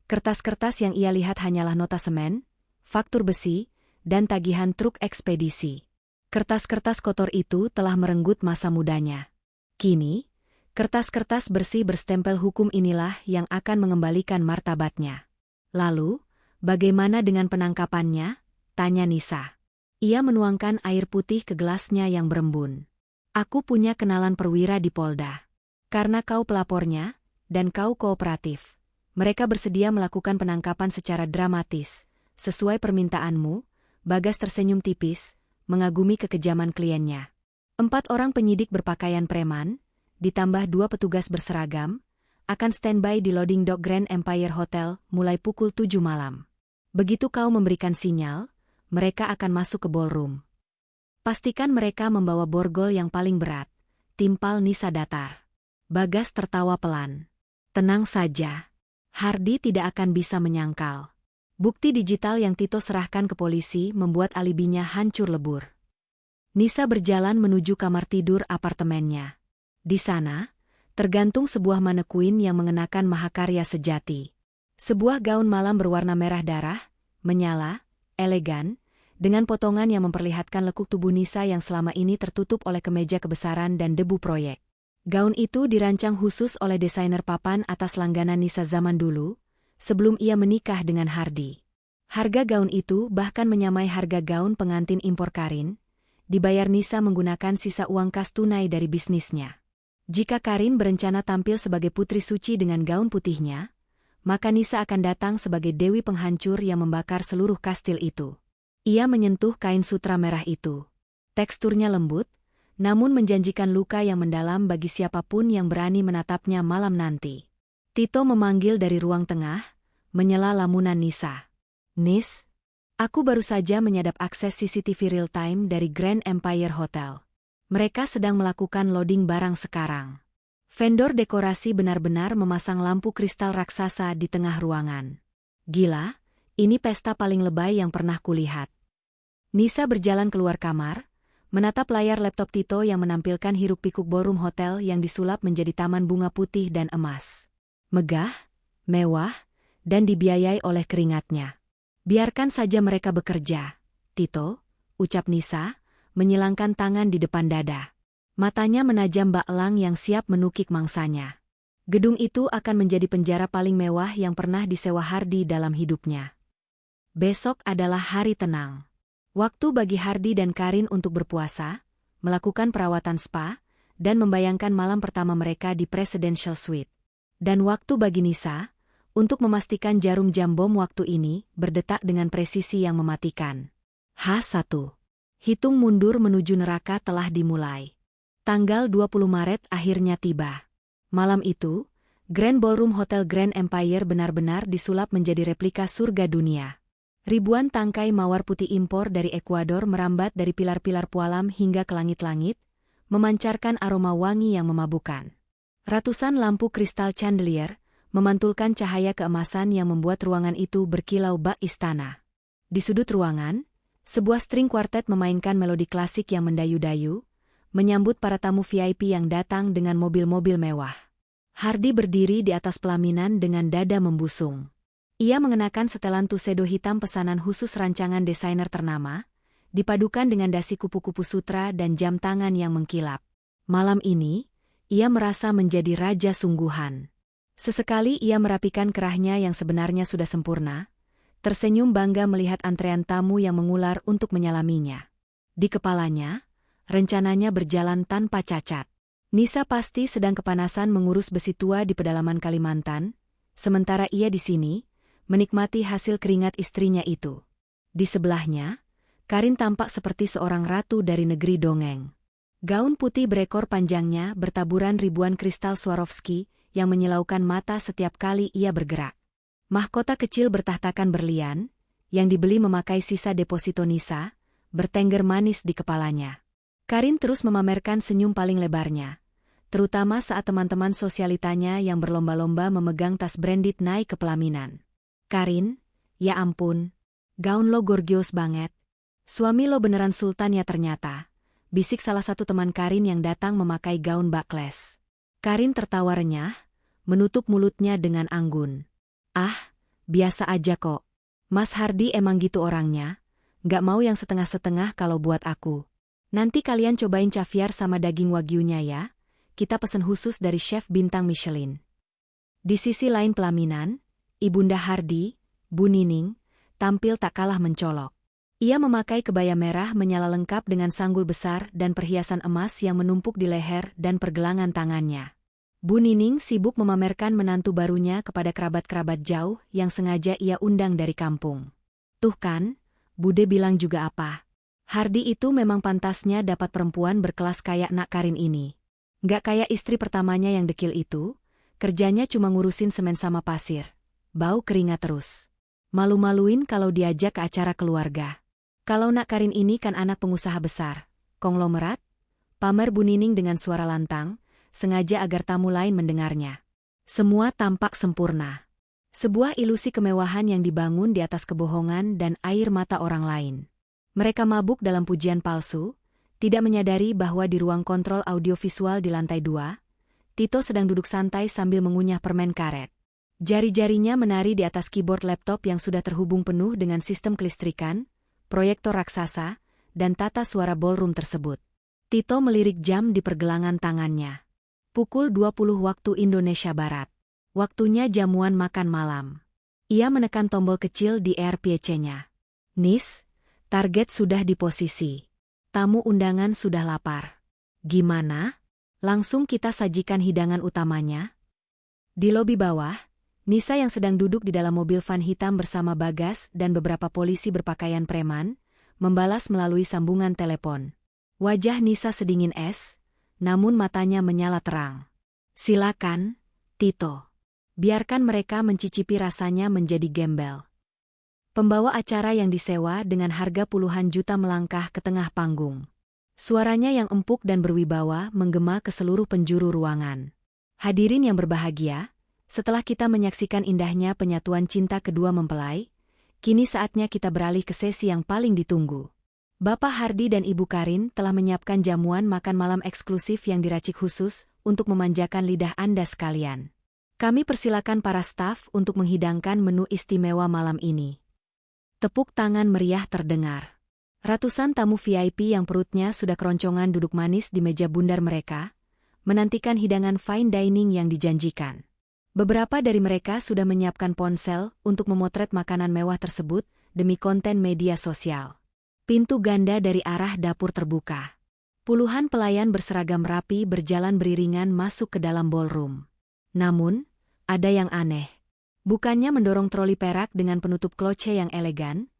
kertas-kertas yang ia lihat hanyalah nota semen, faktur besi, dan tagihan truk ekspedisi. Kertas-kertas kotor itu telah merenggut masa mudanya. Kini, kertas-kertas bersih berstempel hukum inilah yang akan mengembalikan martabatnya. Lalu, bagaimana dengan penangkapannya? Tanya Nisa. Ia menuangkan air putih ke gelasnya yang berembun. Aku punya kenalan perwira di Polda. Karena kau pelapornya, dan kau kooperatif, mereka bersedia melakukan penangkapan secara dramatis. Sesuai permintaanmu, Bagas tersenyum tipis, mengagumi kekejaman kliennya. 4 orang penyidik berpakaian preman, ditambah 2 petugas berseragam, akan standby di loading dock Grand Empire Hotel mulai pukul 7 malam. Begitu kau memberikan sinyal, mereka akan masuk ke ballroom. Pastikan mereka membawa borgol yang paling berat, timpal Nisa datar. Bagas tertawa pelan. Tenang saja. Hardy tidak akan bisa menyangkal. Bukti digital yang Tito serahkan ke polisi membuat alibinya hancur lebur. Nisa berjalan menuju kamar tidur apartemennya. Di sana, tergantung sebuah manekuin yang mengenakan mahakarya sejati. Sebuah gaun malam berwarna merah darah, menyala, elegan, dengan potongan yang memperlihatkan lekuk tubuh Nisa yang selama ini tertutup oleh kemeja kebesaran dan debu proyek. Gaun itu dirancang khusus oleh desainer papan atas langganan Nisa zaman dulu, sebelum ia menikah dengan Hardy. Harga gaun itu bahkan menyamai harga gaun pengantin impor Karin, dibayar Nisa menggunakan sisa uang kas tunai dari bisnisnya. Jika Karin berencana tampil sebagai putri suci dengan gaun putihnya, maka Nisa akan datang sebagai dewi penghancur yang membakar seluruh kastil itu. Ia menyentuh kain sutra merah itu. Teksturnya lembut, namun menjanjikan luka yang mendalam bagi siapapun yang berani menatapnya malam nanti. Tito memanggil dari ruang tengah, menyela lamunan Nisa. Nis, aku baru saja menyadap akses CCTV real-time dari Grand Empire Hotel. Mereka sedang melakukan loading barang sekarang. Vendor dekorasi benar-benar memasang lampu kristal raksasa di tengah ruangan. Gila, ini pesta paling lebay yang pernah kulihat. Nisa berjalan keluar kamar, menatap layar laptop Tito yang menampilkan hiruk-pikuk ballroom hotel yang disulap menjadi taman bunga putih dan emas. Megah, mewah, dan dibiayai oleh keringatnya. Biarkan saja mereka bekerja, Tito, ucap Nisa, menyilangkan tangan di depan dada. Matanya menajam bak elang yang siap menukik mangsanya. Gedung itu akan menjadi penjara paling mewah yang pernah disewa Hardy dalam hidupnya. Besok adalah hari tenang. Waktu bagi Hardy dan Karin untuk berpuasa, melakukan perawatan spa, dan membayangkan malam pertama mereka di Presidential Suite. Dan waktu bagi Nisa, untuk memastikan jarum jam bom waktu ini berdetak dengan presisi yang mematikan. H1. Hitung mundur menuju neraka telah dimulai. Tanggal 20 Maret akhirnya tiba. Malam itu, Grand Ballroom Hotel Grand Empire benar-benar disulap menjadi replika surga dunia. Ribuan tangkai mawar putih impor dari Ekuador merambat dari pilar-pilar pualam hingga ke langit-langit, memancarkan aroma wangi yang memabukkan. Ratusan lampu kristal chandelier memantulkan cahaya keemasan yang membuat ruangan itu berkilau bak istana. Di sudut ruangan, sebuah string quartet memainkan melodi klasik yang mendayu-dayu, menyambut para tamu VIP yang datang dengan mobil-mobil mewah. Hardy berdiri di atas pelaminan dengan dada membusung. Ia mengenakan setelan tuxedo hitam pesanan khusus rancangan desainer ternama, dipadukan dengan dasi kupu-kupu sutra dan jam tangan yang mengkilap. Malam ini, ia merasa menjadi raja sungguhan. Sesekali ia merapikan kerahnya yang sebenarnya sudah sempurna, tersenyum bangga melihat antrean tamu yang mengular untuk menyalaminya. Di kepalanya, rencananya berjalan tanpa cacat. Nisa pasti sedang kepanasan mengurus besi tua di pedalaman Kalimantan, sementara ia di sini, menikmati hasil keringat istrinya itu. Di sebelahnya, Karin tampak seperti seorang ratu dari negeri dongeng. Gaun putih berekor panjangnya bertaburan ribuan kristal Swarovski yang menyilaukan mata setiap kali ia bergerak. Mahkota kecil bertahtakan berlian, yang dibeli memakai sisa deposito Nisa, bertengger manis di kepalanya. Karin terus memamerkan senyum paling lebarnya, terutama saat teman-teman sosialitanya yang berlomba-lomba memegang tas branded naik ke pelaminan. Karin, ya ampun, gaun lo gorgeous banget. Suami lo beneran sultan ya ternyata, bisik salah satu teman Karin yang datang memakai gaun backless. Karin tertawa renyah, menutup mulutnya dengan anggun. Ah, biasa aja kok. Mas Hardi emang gitu orangnya, nggak mau yang setengah-setengah kalau buat aku. Nanti kalian cobain caviar sama daging wagyunya ya, kita pesen khusus dari chef bintang Michelin. Di sisi lain pelaminan, Ibunda Hardi, Bu Nining, tampil tak kalah mencolok. Ia memakai kebaya merah menyala lengkap dengan sanggul besar dan perhiasan emas yang menumpuk di leher dan pergelangan tangannya. Bu Nining sibuk memamerkan menantu barunya kepada kerabat-kerabat jauh yang sengaja ia undang dari kampung. Tuh kan, Bude bilang juga apa. Hardi itu memang pantasnya dapat perempuan berkelas kayak Nak Karin ini. Nggak kayak istri pertamanya yang dekil itu, kerjanya cuma ngurusin semen sama pasir. Bau keringat terus. Malu-maluin kalau diajak ke acara keluarga. Kalau Nak Karin ini kan anak pengusaha besar, konglomerat, pamer Bu Nining dengan suara lantang, sengaja agar tamu lain mendengarnya. Semua tampak sempurna. Sebuah ilusi kemewahan yang dibangun di atas kebohongan dan air mata orang lain. Mereka mabuk dalam pujian palsu, tidak menyadari bahwa di ruang kontrol audiovisual di lantai 2, Tito sedang duduk santai sambil mengunyah permen karet. Jari-jarinya menari di atas keyboard laptop yang sudah terhubung penuh dengan sistem kelistrikan, proyektor raksasa, dan tata suara ballroom tersebut. Tito melirik jam di pergelangan tangannya. Pukul 20 waktu Indonesia Barat. Waktunya jamuan makan malam. Ia menekan tombol kecil di AirPC-nya. Nis, target sudah di posisi. Tamu undangan sudah lapar. Gimana? Langsung kita sajikan hidangan utamanya? Di lobi bawah, Nisa yang sedang duduk di dalam mobil van hitam bersama Bagas dan beberapa polisi berpakaian preman, membalas melalui sambungan telepon. Wajah Nisa sedingin es, namun matanya menyala terang. Silakan, Tito. Biarkan mereka mencicipi rasanya menjadi gembel. Pembawa acara yang disewa dengan harga puluhan juta melangkah ke tengah panggung. Suaranya yang empuk dan berwibawa menggema ke seluruh penjuru ruangan. Hadirin yang berbahagia, setelah kita menyaksikan indahnya penyatuan cinta kedua mempelai, kini saatnya kita beralih ke sesi yang paling ditunggu. Bapak Hardi dan Ibu Karin telah menyiapkan jamuan makan malam eksklusif yang diracik khusus untuk memanjakan lidah Anda sekalian. Kami persilakan para staf untuk menghidangkan menu istimewa malam ini. Tepuk tangan meriah terdengar. Ratusan tamu VIP yang perutnya sudah keroncongan duduk manis di meja bundar mereka, menantikan hidangan fine dining yang dijanjikan. Beberapa dari mereka sudah menyiapkan ponsel untuk memotret makanan mewah tersebut demi konten media sosial. Pintu ganda dari arah dapur terbuka. Puluhan pelayan berseragam rapi berjalan beriringan masuk ke dalam ballroom. Namun, ada yang aneh. Bukannya mendorong troli perak dengan penutup kloce yang elegan,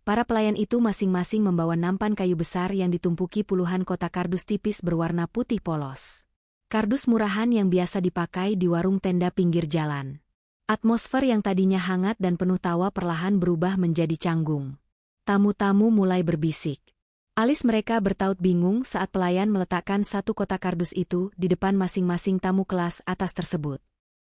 para pelayan itu masing-masing membawa nampan kayu besar yang ditumpuki puluhan kotak kardus tipis berwarna putih polos. Kardus murahan yang biasa dipakai di warung tenda pinggir jalan. Atmosfer yang tadinya hangat dan penuh tawa perlahan berubah menjadi canggung. Tamu-tamu mulai berbisik. Alis mereka bertaut bingung saat pelayan meletakkan satu kotak kardus itu di depan masing-masing tamu kelas atas tersebut.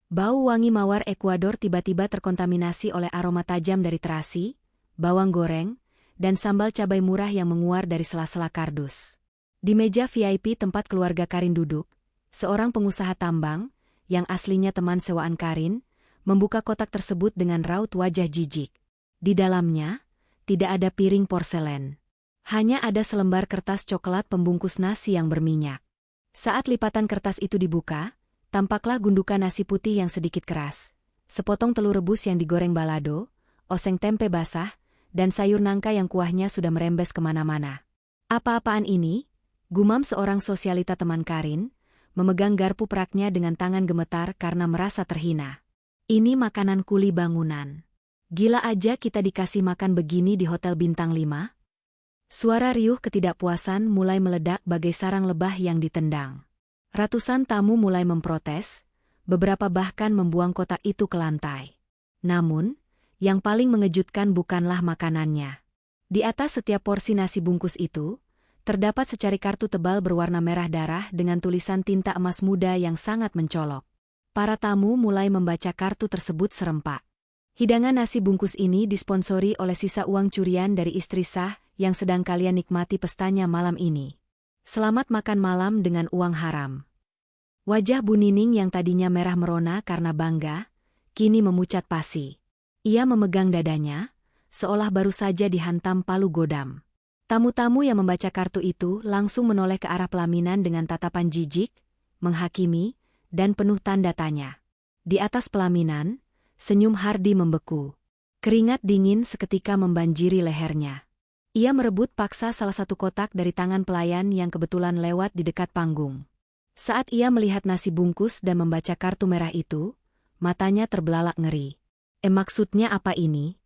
Bau wangi mawar Ekuador tiba-tiba terkontaminasi oleh aroma tajam dari terasi, bawang goreng, dan sambal cabai murah yang menguar dari sela-sela kardus. Di meja VIP tempat keluarga Karin duduk, seorang pengusaha tambang, yang aslinya teman sewaan Karin, membuka kotak tersebut dengan raut wajah jijik. Di dalamnya, tidak ada piring porselen. Hanya ada selembar kertas coklat pembungkus nasi yang berminyak. Saat lipatan kertas itu dibuka, tampaklah gundukan nasi putih yang sedikit keras, sepotong telur rebus yang digoreng balado, oseng tempe basah, dan sayur nangka yang kuahnya sudah merembes kemana-mana. Apa-apaan ini? Gumam seorang sosialita teman Karin, memegang garpu peraknya dengan tangan gemetar karena merasa terhina. Ini makanan kuli bangunan. Gila aja kita dikasih makan begini di Hotel Bintang 5? Suara riuh ketidakpuasan mulai meledak bagai sarang lebah yang ditendang. Ratusan tamu mulai memprotes, beberapa bahkan membuang kotak itu ke lantai. Namun, yang paling mengejutkan bukanlah makanannya. Di atas setiap porsi nasi bungkus itu, Terdapat secari kartu tebal berwarna merah darah dengan tulisan tinta emas muda yang sangat mencolok. Para tamu mulai membaca kartu tersebut serempak. Hidangan nasi bungkus ini disponsori oleh sisa uang curian dari istri sah yang sedang kalian nikmati pestanya malam ini. Selamat makan malam dengan uang haram. Wajah Bu Nining yang tadinya merah merona karena bangga, kini memucat pasi. Ia memegang dadanya, seolah baru saja dihantam palu godam. Tamu-tamu yang membaca kartu itu langsung menoleh ke arah pelaminan dengan tatapan jijik, menghakimi, dan penuh tanda tanya. Di atas pelaminan, senyum Hardi membeku. Keringat dingin seketika membanjiri lehernya. Ia merebut paksa salah satu kotak dari tangan pelayan yang kebetulan lewat di dekat panggung. Saat ia melihat nasi bungkus dan membaca kartu merah itu, matanya terbelalak ngeri. Maksudnya apa ini?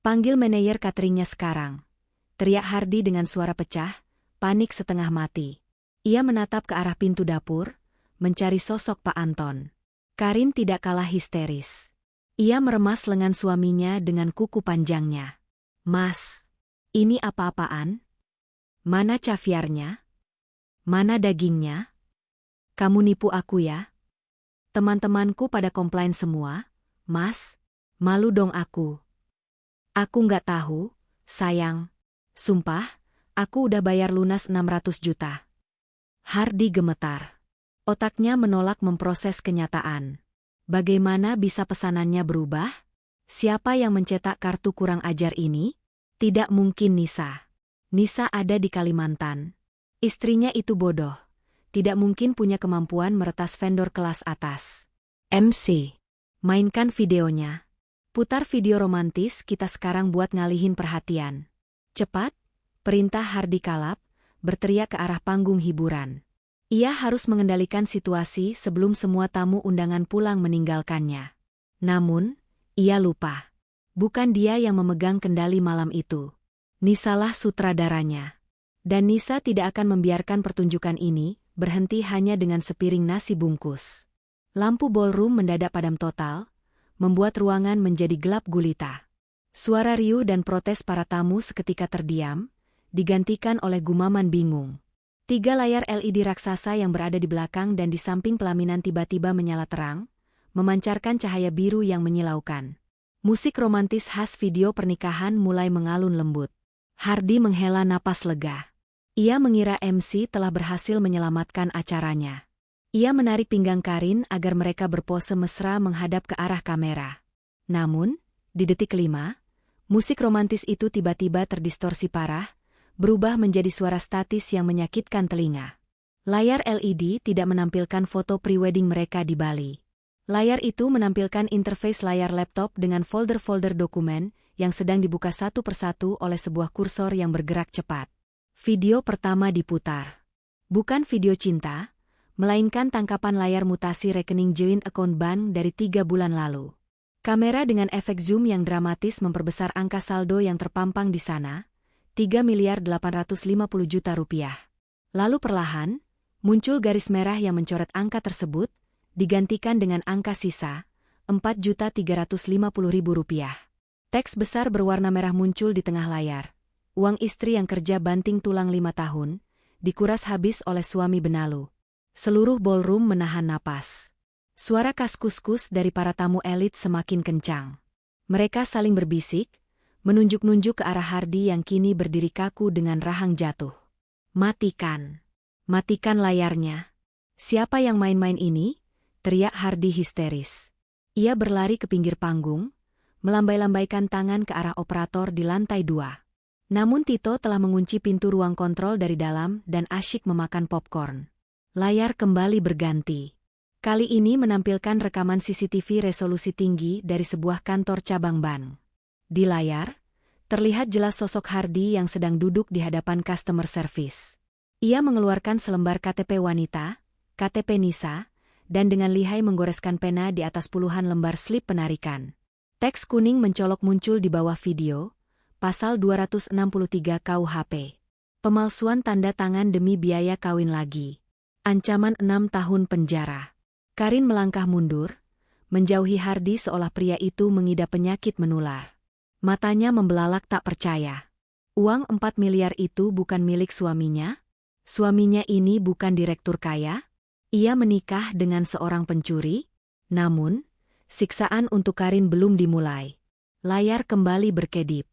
Panggil manajer cateringnya sekarang. Teriak Hardi dengan suara pecah, panik setengah mati. Ia menatap ke arah pintu dapur, mencari sosok Pak Anton. Karin tidak kalah histeris. Ia meremas lengan suaminya dengan kuku panjangnya. Mas, ini apa-apaan? Mana caviarnya? Mana dagingnya? Kamu nipu aku ya? Teman-temanku pada komplain semua, Mas. Malu dong aku. Aku nggak tahu, sayang. Sumpah, aku udah bayar lunas 600 juta. Hardi gemetar. Otaknya menolak memproses kenyataan. Bagaimana bisa pesanannya berubah? Siapa yang mencetak kartu kurang ajar ini? Tidak mungkin Nisa. Nisa ada di Kalimantan. Istrinya itu bodoh. Tidak mungkin punya kemampuan meretas vendor kelas atas. MC. Mainkan videonya. Putar video romantis kita sekarang buat ngalihin perhatian. Cepat, perintah Hardi kalap, berteriak ke arah panggung hiburan. Ia harus mengendalikan situasi sebelum semua tamu undangan pulang meninggalkannya. Namun, ia lupa. Bukan dia yang memegang kendali malam itu. Nisalah sutradaranya. Dan Nisa tidak akan membiarkan pertunjukan ini berhenti hanya dengan sepiring nasi bungkus. Lampu ballroom mendadak padam total, membuat ruangan menjadi gelap gulita. Suara riuh dan protes para tamu seketika terdiam, digantikan oleh gumaman bingung. 3 layar LED raksasa yang berada di belakang dan di samping pelaminan tiba-tiba menyala terang, memancarkan cahaya biru yang menyilaukan. Musik romantis khas video pernikahan mulai mengalun lembut. Hardi menghela napas lega. Ia mengira MC telah berhasil menyelamatkan acaranya. Ia menarik pinggang Karin agar mereka berpose mesra menghadap ke arah kamera. Namun, di detik kelima, musik romantis itu tiba-tiba terdistorsi parah, berubah menjadi suara statis yang menyakitkan telinga. Layar LED tidak menampilkan foto prewedding mereka di Bali. Layar itu menampilkan interface layar laptop dengan folder-folder dokumen yang sedang dibuka satu persatu oleh sebuah kursor yang bergerak cepat. Video pertama diputar. Bukan video cinta, melainkan tangkapan layar mutasi rekening joint account bank dari 3 bulan lalu. Kamera dengan efek zoom yang dramatis memperbesar angka saldo yang terpampang di sana, 3.850 juta rupiah. Lalu perlahan, muncul garis merah yang mencoret angka tersebut, digantikan dengan angka sisa, 4.350.000 rupiah. Teks besar berwarna merah muncul di tengah layar. Uang istri yang kerja banting tulang 5 tahun, dikuras habis oleh suami benalu. Seluruh ballroom menahan napas. Suara kaskus-kus dari para tamu elit semakin kencang. Mereka saling berbisik, menunjuk-nunjuk ke arah Hardi yang kini berdiri kaku dengan rahang jatuh. Matikan. Matikan layarnya. Siapa yang main-main ini? Teriak Hardi histeris. Ia berlari ke pinggir panggung, melambai-lambaikan tangan ke arah operator di lantai 2. Namun Tito telah mengunci pintu ruang kontrol dari dalam dan asyik memakan popcorn. Layar kembali berganti. Kali ini menampilkan rekaman CCTV resolusi tinggi dari sebuah kantor cabang bank. Di layar, terlihat jelas sosok Hardi yang sedang duduk di hadapan customer service. Ia mengeluarkan selembar KTP wanita, KTP Nisa, dan dengan lihai menggoreskan pena di atas puluhan lembar slip penarikan. Teks kuning mencolok muncul di bawah video, pasal 263 KUHP. Pemalsuan tanda tangan demi biaya kawin lagi. Ancaman 6 tahun penjara. Karin melangkah mundur, menjauhi Hardi seolah pria itu mengidap penyakit menular. Matanya membelalak tak percaya. Uang 4 miliar itu bukan milik suaminya? Suaminya ini bukan direktur kaya? Ia menikah dengan seorang pencuri? Namun, siksaan untuk Karin belum dimulai. Layar kembali berkedip.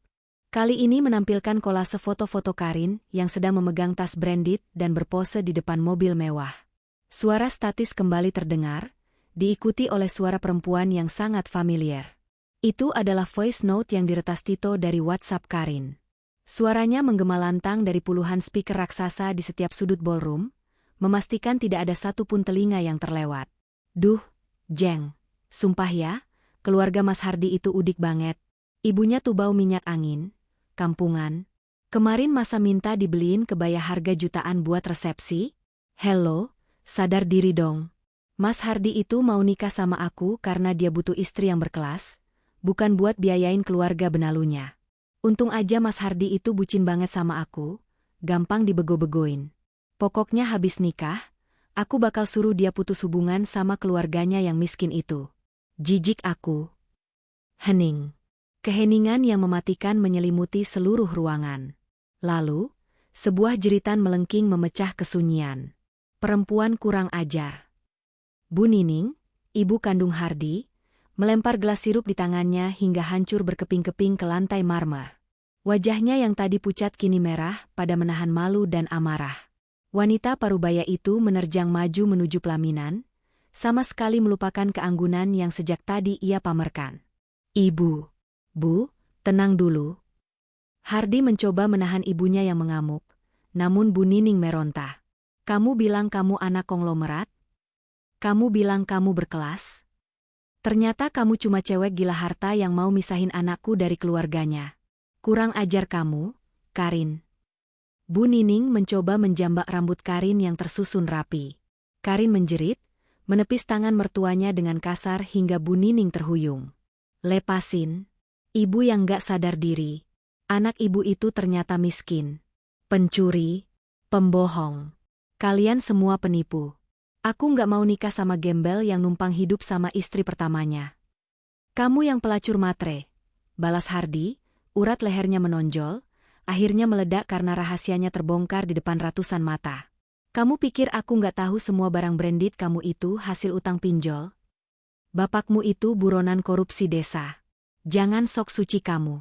Kali ini menampilkan kolase foto-foto Karin yang sedang memegang tas branded dan berpose di depan mobil mewah. Suara statis kembali terdengar, diikuti oleh suara perempuan yang sangat familiar. Itu adalah voice note yang diretas Tito dari WhatsApp Karin. Suaranya menggema lantang dari puluhan speaker raksasa di setiap sudut ballroom, memastikan tidak ada satupun telinga yang terlewat. Duh, Jeng, sumpah ya, keluarga Mas Hardi itu udik banget. Ibunya tuh bau minyak angin, kampungan. Kemarin masa minta dibeliin kebaya harga jutaan buat resepsi? Hello, sadar diri dong. Mas Hardi itu mau nikah sama aku karena dia butuh istri yang berkelas, bukan buat biayain keluarga benalunya. Untung aja Mas Hardi itu bucin banget sama aku, gampang dibego-begoin. Pokoknya habis nikah, aku bakal suruh dia putus hubungan sama keluarganya yang miskin itu. Jijik aku. Hening. Keheningan yang mematikan menyelimuti seluruh ruangan. Lalu, sebuah jeritan melengking memecah kesunyian. Perempuan kurang ajar. Bu Nining, ibu kandung Hardi, melempar gelas sirup di tangannya hingga hancur berkeping-keping ke lantai marmer. Wajahnya yang tadi pucat kini merah pada menahan malu dan amarah. Wanita parubaya itu menerjang maju menuju pelaminan, sama sekali melupakan keanggunan yang sejak tadi ia pamerkan. Ibu. Bu, tenang dulu. Hardi mencoba menahan ibunya yang mengamuk, namun Bu Nining meronta. Kamu bilang kamu anak konglomerat? Kamu bilang kamu berkelas? Ternyata kamu cuma cewek gila harta yang mau misahin anakku dari keluarganya. Kurang ajar kamu, Karin. Bu Nining mencoba menjambak rambut Karin yang tersusun rapi. Karin menjerit, menepis tangan mertuanya dengan kasar hingga Bu Nining terhuyung. Lepasin. Ibu yang gak sadar diri. Anak ibu itu ternyata miskin. Pencuri. Pembohong. Kalian semua penipu. Aku gak mau nikah sama gembel yang numpang hidup sama istri pertamanya. Kamu yang pelacur matre. Balas Hardi, urat lehernya menonjol, akhirnya meledak karena rahasianya terbongkar di depan ratusan mata. Kamu pikir aku gak tahu semua barang branded kamu itu hasil utang pinjol? Bapakmu itu buronan korupsi desa. Jangan sok suci kamu.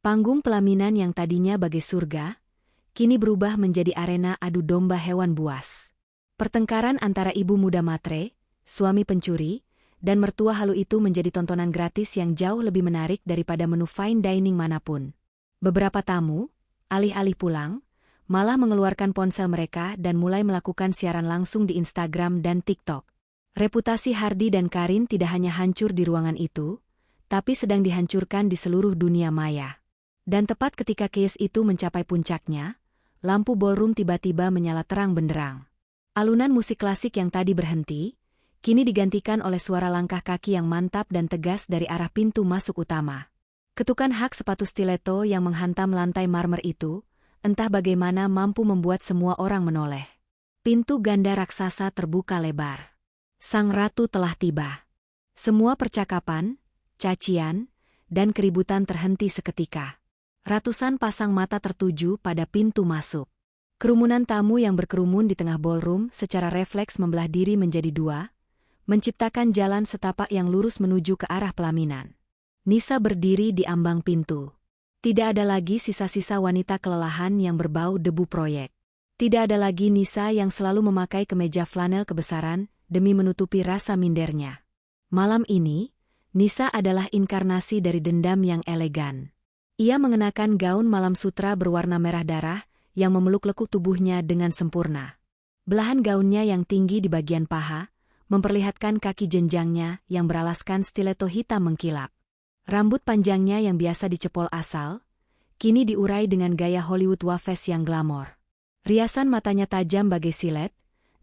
Panggung pelaminan yang tadinya bagai surga, kini berubah menjadi arena adu domba hewan buas. Pertengkaran antara ibu muda matre, suami pencuri, dan mertua halu itu menjadi tontonan gratis yang jauh lebih menarik daripada menu fine dining manapun. Beberapa tamu, alih-alih pulang, malah mengeluarkan ponsel mereka dan mulai melakukan siaran langsung di Instagram dan TikTok. Reputasi Hardi dan Karin tidak hanya hancur di ruangan itu, tapi sedang dihancurkan di seluruh dunia maya. Dan tepat ketika case itu mencapai puncaknya, lampu ballroom tiba-tiba menyala terang benderang. Alunan musik klasik yang tadi berhenti, kini digantikan oleh suara langkah kaki yang mantap dan tegas dari arah pintu masuk utama. Ketukan hak sepatu stiletto yang menghantam lantai marmer itu, entah bagaimana mampu membuat semua orang menoleh. Pintu ganda raksasa terbuka lebar. Sang ratu telah tiba. Semua percakapan, cacian, dan keributan terhenti seketika. Ratusan pasang mata tertuju pada pintu masuk. Kerumunan tamu yang berkerumun di tengah ballroom secara refleks membelah diri menjadi dua, menciptakan jalan setapak yang lurus menuju ke arah pelaminan. Nisa berdiri di ambang pintu. Tidak ada lagi sisa-sisa wanita kelelahan yang berbau debu proyek. Tidak ada lagi Nisa yang selalu memakai kemeja flanel kebesaran demi menutupi rasa mindernya. Malam ini, Nisa adalah inkarnasi dari dendam yang elegan. Ia mengenakan gaun malam sutra berwarna merah darah yang memeluk lekuk tubuhnya dengan sempurna. Belahan gaunnya yang tinggi di bagian paha, memperlihatkan kaki jenjangnya yang beralaskan stiletto hitam mengkilap. Rambut panjangnya yang biasa dicepol asal, kini diurai dengan gaya Hollywood wafes yang glamor. Riasan matanya tajam bagai silet,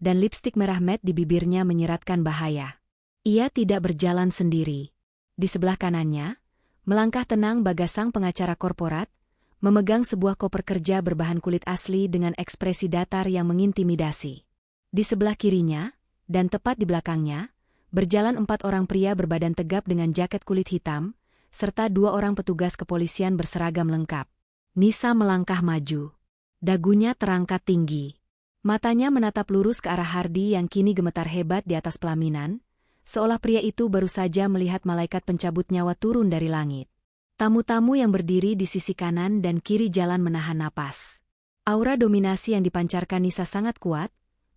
dan lipstik merah matte di bibirnya menyiratkan bahaya. Ia tidak berjalan sendiri. Di sebelah kanannya, melangkah tenang bagas sang pengacara korporat, memegang sebuah koper kerja berbahan kulit asli dengan ekspresi datar yang mengintimidasi. Di sebelah kirinya, dan tepat di belakangnya, berjalan 4 orang pria berbadan tegap dengan jaket kulit hitam, serta 2 orang petugas kepolisian berseragam lengkap. Nisa melangkah maju. Dagunya terangkat tinggi. Matanya menatap lurus ke arah Hardi yang kini gemetar hebat di atas pelaminan, seolah pria itu baru saja melihat malaikat pencabut nyawa turun dari langit. Tamu-tamu yang berdiri di sisi kanan dan kiri jalan menahan napas. Aura dominasi yang dipancarkan Nisa sangat kuat,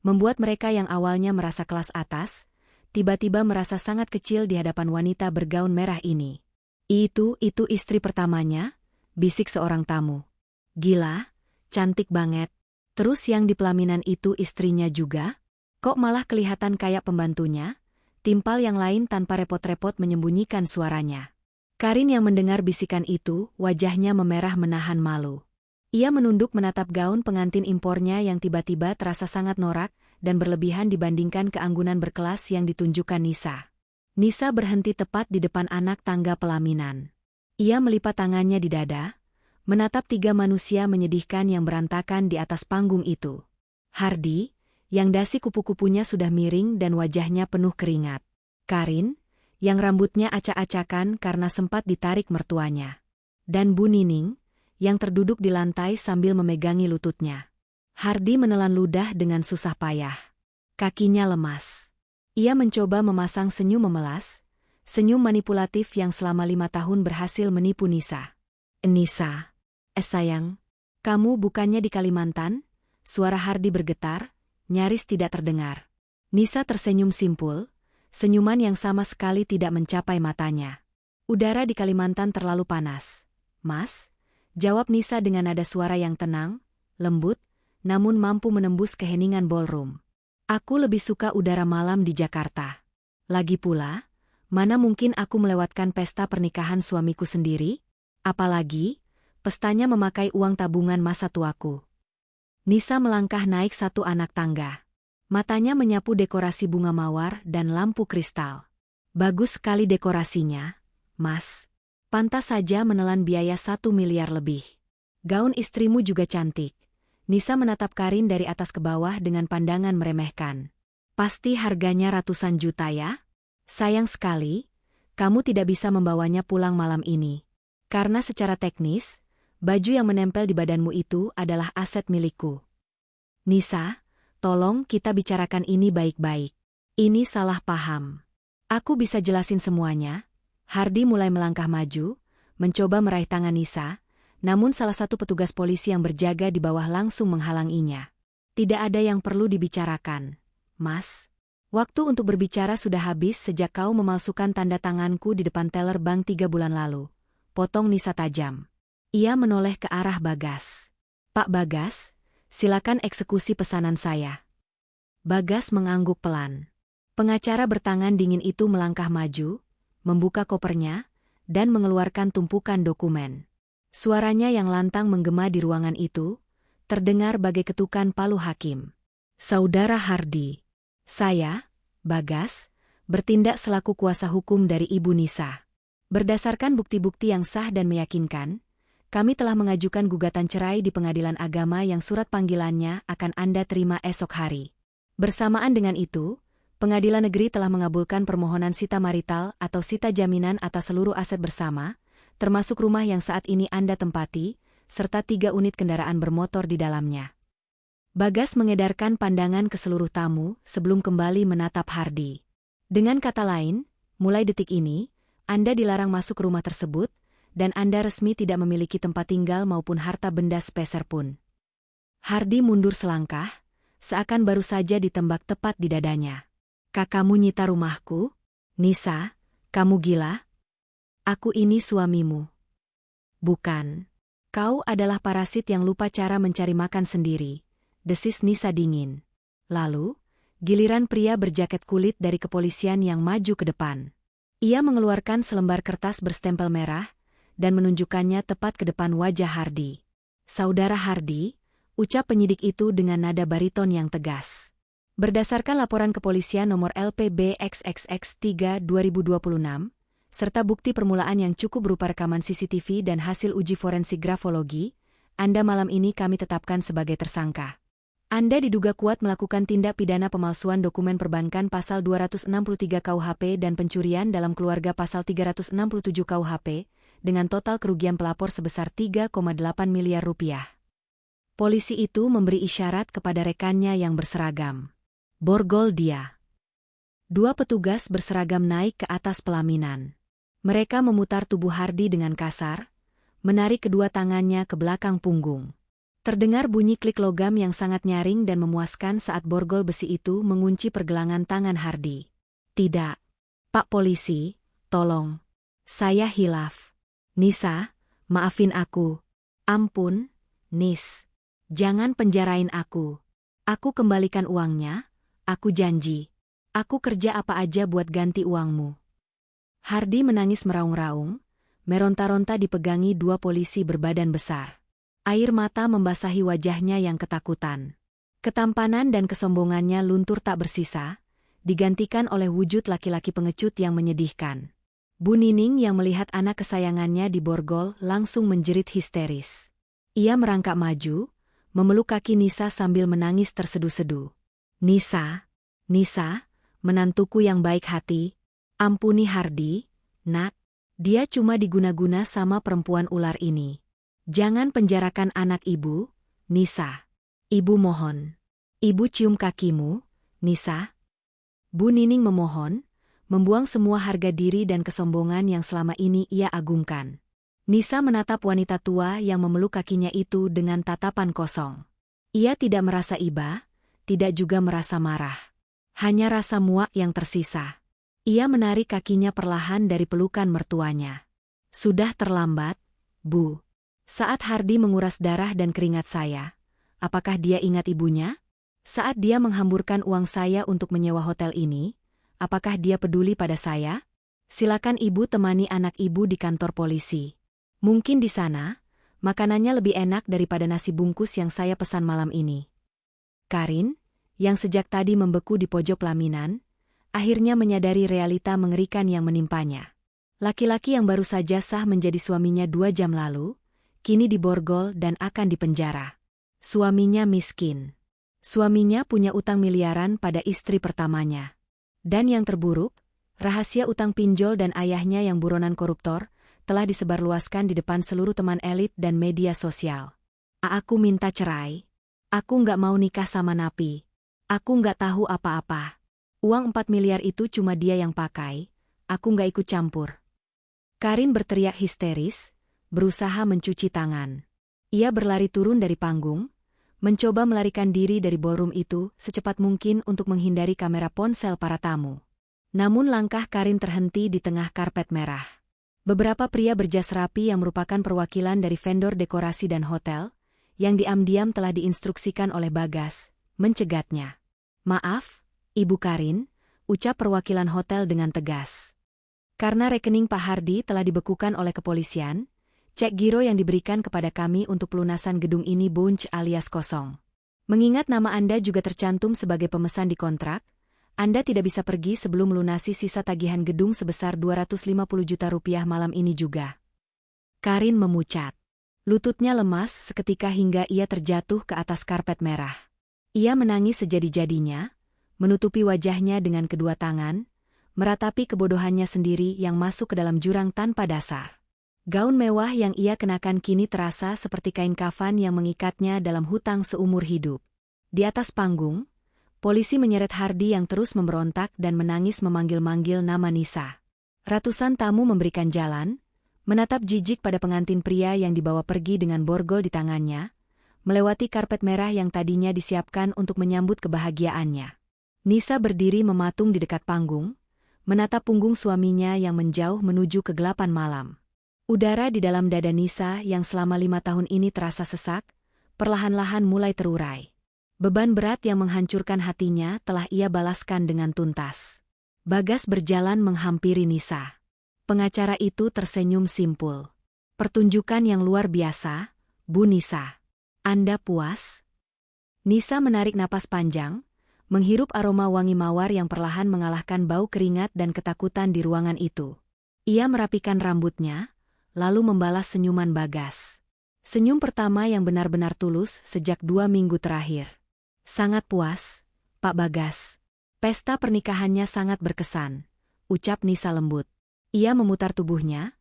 membuat mereka yang awalnya merasa kelas atas, tiba-tiba merasa sangat kecil di hadapan wanita bergaun merah ini. Itu istri pertamanya, bisik seorang tamu. Gila, cantik banget. Terus yang di pelaminan itu istrinya juga? Kok malah kelihatan kayak pembantunya? Timpal yang lain tanpa repot-repot menyembunyikan suaranya. Karin yang mendengar bisikan itu, wajahnya memerah menahan malu. Ia menunduk menatap gaun pengantin impornya yang tiba-tiba terasa sangat norak dan berlebihan dibandingkan keanggunan berkelas yang ditunjukkan Nisa. Nisa berhenti tepat di depan anak tangga pelaminan. Ia melipat tangannya di dada, menatap 3 manusia menyedihkan yang berantakan di atas panggung itu. Hardi, yang dasi kupu-kupunya sudah miring dan wajahnya penuh keringat. Karin, yang rambutnya acak-acakan karena sempat ditarik mertuanya. Dan Bu Nining, yang terduduk di lantai sambil memegangi lututnya. Hardi menelan ludah dengan susah payah. Kakinya lemas. Ia mencoba memasang senyum memelas, senyum manipulatif yang selama 5 tahun berhasil menipu Nisa. Nisa, sayang, kamu bukannya di Kalimantan? Suara Hardi bergetar, nyaris tidak terdengar. Nisa tersenyum simpul, senyuman yang sama sekali tidak mencapai matanya. Udara di Kalimantan terlalu panas. Mas? Jawab Nisa dengan nada suara yang tenang, lembut, namun mampu menembus keheningan ballroom. Aku lebih suka udara malam di Jakarta. Lagi pula, mana mungkin aku melewatkan pesta pernikahan suamiku sendiri? Apalagi, pestanya memakai uang tabungan masa tuaku. Nisa melangkah naik 1 anak tangga. Matanya menyapu dekorasi bunga mawar dan lampu kristal. Bagus sekali dekorasinya, Mas. Pantas saja menelan biaya 1 miliar lebih. Gaun istrimu juga cantik. Nisa menatap Karin dari atas ke bawah dengan pandangan meremehkan. Pasti harganya ratusan juta ya? Sayang sekali, kamu tidak bisa membawanya pulang malam ini. Karena secara teknis, baju yang menempel di badanmu itu adalah aset milikku. Nisa, tolong kita bicarakan ini baik-baik. Ini salah paham. Aku bisa jelasin semuanya. Hardi mulai melangkah maju, mencoba meraih tangan Nisa, namun salah satu petugas polisi yang berjaga di bawah langsung menghalanginya. Tidak ada yang perlu dibicarakan, Mas. Waktu untuk berbicara sudah habis sejak kau memalsukan tanda tanganku di depan teller bank 3 bulan lalu. Potong Nisa tajam. Ia menoleh ke arah Bagas. Pak Bagas, silakan eksekusi pesanan saya. Bagas mengangguk pelan. Pengacara bertangan dingin itu melangkah maju, membuka kopernya, dan mengeluarkan tumpukan dokumen. Suaranya yang lantang menggema di ruangan itu, terdengar bagai ketukan palu hakim. Saudara Hardi, saya, Bagas, bertindak selaku kuasa hukum dari Ibu Nisa. Berdasarkan bukti-bukti yang sah dan meyakinkan, kami telah mengajukan gugatan cerai di Pengadilan Agama yang surat panggilannya akan Anda terima esok hari. Bersamaan dengan itu, Pengadilan Negeri telah mengabulkan permohonan sita marital atau sita jaminan atas seluruh aset bersama, termasuk rumah yang saat ini Anda tempati, serta 3 unit kendaraan bermotor di dalamnya. Bagas mengedarkan pandangan ke seluruh tamu sebelum kembali menatap Hardi. Dengan kata lain, mulai detik ini, Anda dilarang masuk rumah tersebut, dan Anda resmi tidak memiliki tempat tinggal maupun harta benda sepeser pun. Hardi mundur selangkah, seakan baru saja ditembak tepat di dadanya. Kakakmu nyita rumahku? Nisa, kamu gila? Aku ini suamimu. Bukan. Kau adalah parasit yang lupa cara mencari makan sendiri, desis Nisa dingin. Lalu, giliran pria berjaket kulit dari kepolisian yang maju ke depan. Ia mengeluarkan selembar kertas berstempel merah, dan menunjukkannya tepat ke depan wajah Hardi. Saudara Hardi, ucap penyidik itu dengan nada bariton yang tegas. Berdasarkan laporan kepolisian nomor LPB XXX3 2026, serta bukti permulaan yang cukup berupa rekaman CCTV dan hasil uji forensik grafologi, Anda malam ini kami tetapkan sebagai tersangka. Anda diduga kuat melakukan tindak pidana pemalsuan dokumen perbankan pasal 263 KUHP dan pencurian dalam keluarga pasal 367 KUHP, dengan total kerugian pelapor sebesar 3,8 miliar rupiah. Polisi itu memberi isyarat kepada rekannya yang berseragam. Borgol dia. Dua petugas berseragam naik ke atas pelaminan. Mereka memutar tubuh Hardi dengan kasar, menarik kedua tangannya ke belakang punggung. Terdengar bunyi klik logam yang sangat nyaring dan memuaskan saat borgol besi itu mengunci pergelangan tangan Hardi. Tidak. Pak Polisi, tolong. Saya hilaf. Nisa, maafin aku. Ampun, Nis. Jangan penjarain aku. Aku kembalikan uangnya, aku janji. Aku kerja apa aja buat ganti uangmu. Hardi menangis meraung-raung, meronta-ronta dipegangi dua polisi berbadan besar. Air mata membasahi wajahnya yang ketakutan. Ketampanan dan kesombongannya luntur tak bersisa, digantikan oleh wujud laki-laki pengecut yang menyedihkan. Bu Nining yang melihat anak kesayangannya diborgol langsung menjerit histeris. Ia merangkak maju, memeluk kaki Nisa sambil menangis tersedu-sedu. Nisa, Nisa, menantuku yang baik hati, ampuni Hardi, nak, dia cuma diguna-guna sama perempuan ular ini. Jangan penjarakan anak ibu, Nisa. Ibu mohon. Ibu cium kakimu, Nisa. Bu Nining memohon, membuang semua harga diri dan kesombongan yang selama ini ia agungkan. Nisa menatap wanita tua yang memeluk kakinya itu dengan tatapan kosong. Ia tidak merasa iba, tidak juga merasa marah. Hanya rasa muak yang tersisa. Ia menarik kakinya perlahan dari pelukan mertuanya. Sudah terlambat, Bu. Saat Hardi menguras darah dan keringat saya, apakah dia ingat ibunya? Saat dia menghamburkan uang saya untuk menyewa hotel ini, apakah dia peduli pada saya? Silakan ibu temani anak ibu di kantor polisi. Mungkin di sana, makanannya lebih enak daripada nasi bungkus yang saya pesan malam ini. Karin, yang sejak tadi membeku di pojok pelaminan, akhirnya menyadari realita mengerikan yang menimpanya. Laki-laki yang baru saja sah menjadi suaminya 2 jam lalu, kini diborgol dan akan dipenjara. Suaminya miskin. Suaminya punya utang miliaran pada istri pertamanya. Dan yang terburuk, rahasia utang pinjol dan ayahnya yang buronan koruptor, telah disebarluaskan di depan seluruh teman elit dan media sosial. Aku minta cerai. Aku nggak mau nikah sama Napi. Aku nggak tahu apa-apa. Uang 4 miliar itu cuma dia yang pakai, aku nggak ikut campur. Karin berteriak histeris, berusaha mencuci tangan. Ia berlari turun dari panggung, mencoba melarikan diri dari ballroom itu secepat mungkin untuk menghindari kamera ponsel para tamu. Namun langkah Karin terhenti di tengah karpet merah. Beberapa pria berjas rapi yang merupakan perwakilan dari vendor dekorasi dan hotel, yang diam-diam telah diinstruksikan oleh Bagas, mencegatnya. Maaf, Ibu Karin, ucap perwakilan hotel dengan tegas. Karena rekening Pak Hardi telah dibekukan oleh kepolisian, cek giro yang diberikan kepada kami untuk pelunasan gedung ini bunch alias kosong. Mengingat nama Anda juga tercantum sebagai pemesan di kontrak, Anda tidak bisa pergi sebelum melunasi sisa tagihan gedung sebesar 250 juta rupiah malam ini juga. Karin memucat. Lututnya lemas seketika hingga ia terjatuh ke atas karpet merah. Ia menangis sejadi-jadinya, menutupi wajahnya dengan kedua tangan, meratapi kebodohannya sendiri yang masuk ke dalam jurang tanpa dasar. Gaun mewah yang ia kenakan kini terasa seperti kain kafan yang mengikatnya dalam hutang seumur hidup. Di atas panggung, polisi menyeret Hardi yang terus memberontak dan menangis memanggil-manggil nama Nisa. Ratusan tamu memberikan jalan, menatap jijik pada pengantin pria yang dibawa pergi dengan borgol di tangannya, melewati karpet merah yang tadinya disiapkan untuk menyambut kebahagiaannya. Nisa berdiri mematung di dekat panggung, menatap punggung suaminya yang menjauh menuju kegelapan malam. Udara di dalam dada Nisa yang selama 5 tahun ini terasa sesak, perlahan-lahan mulai terurai. Beban berat yang menghancurkan hatinya telah ia balaskan dengan tuntas. Bagas berjalan menghampiri Nisa. Pengacara itu tersenyum simpul. Pertunjukan yang luar biasa, Bu Nisa. Anda puas? Nisa menarik napas panjang, menghirup aroma wangi mawar yang perlahan mengalahkan bau keringat dan ketakutan di ruangan itu. Ia merapikan rambutnya, lalu membalas senyuman Bagas. Senyum pertama yang benar-benar tulus sejak 2 minggu terakhir. Sangat puas, Pak Bagas. Pesta pernikahannya sangat berkesan, ucap Nisa lembut. Ia memutar tubuhnya,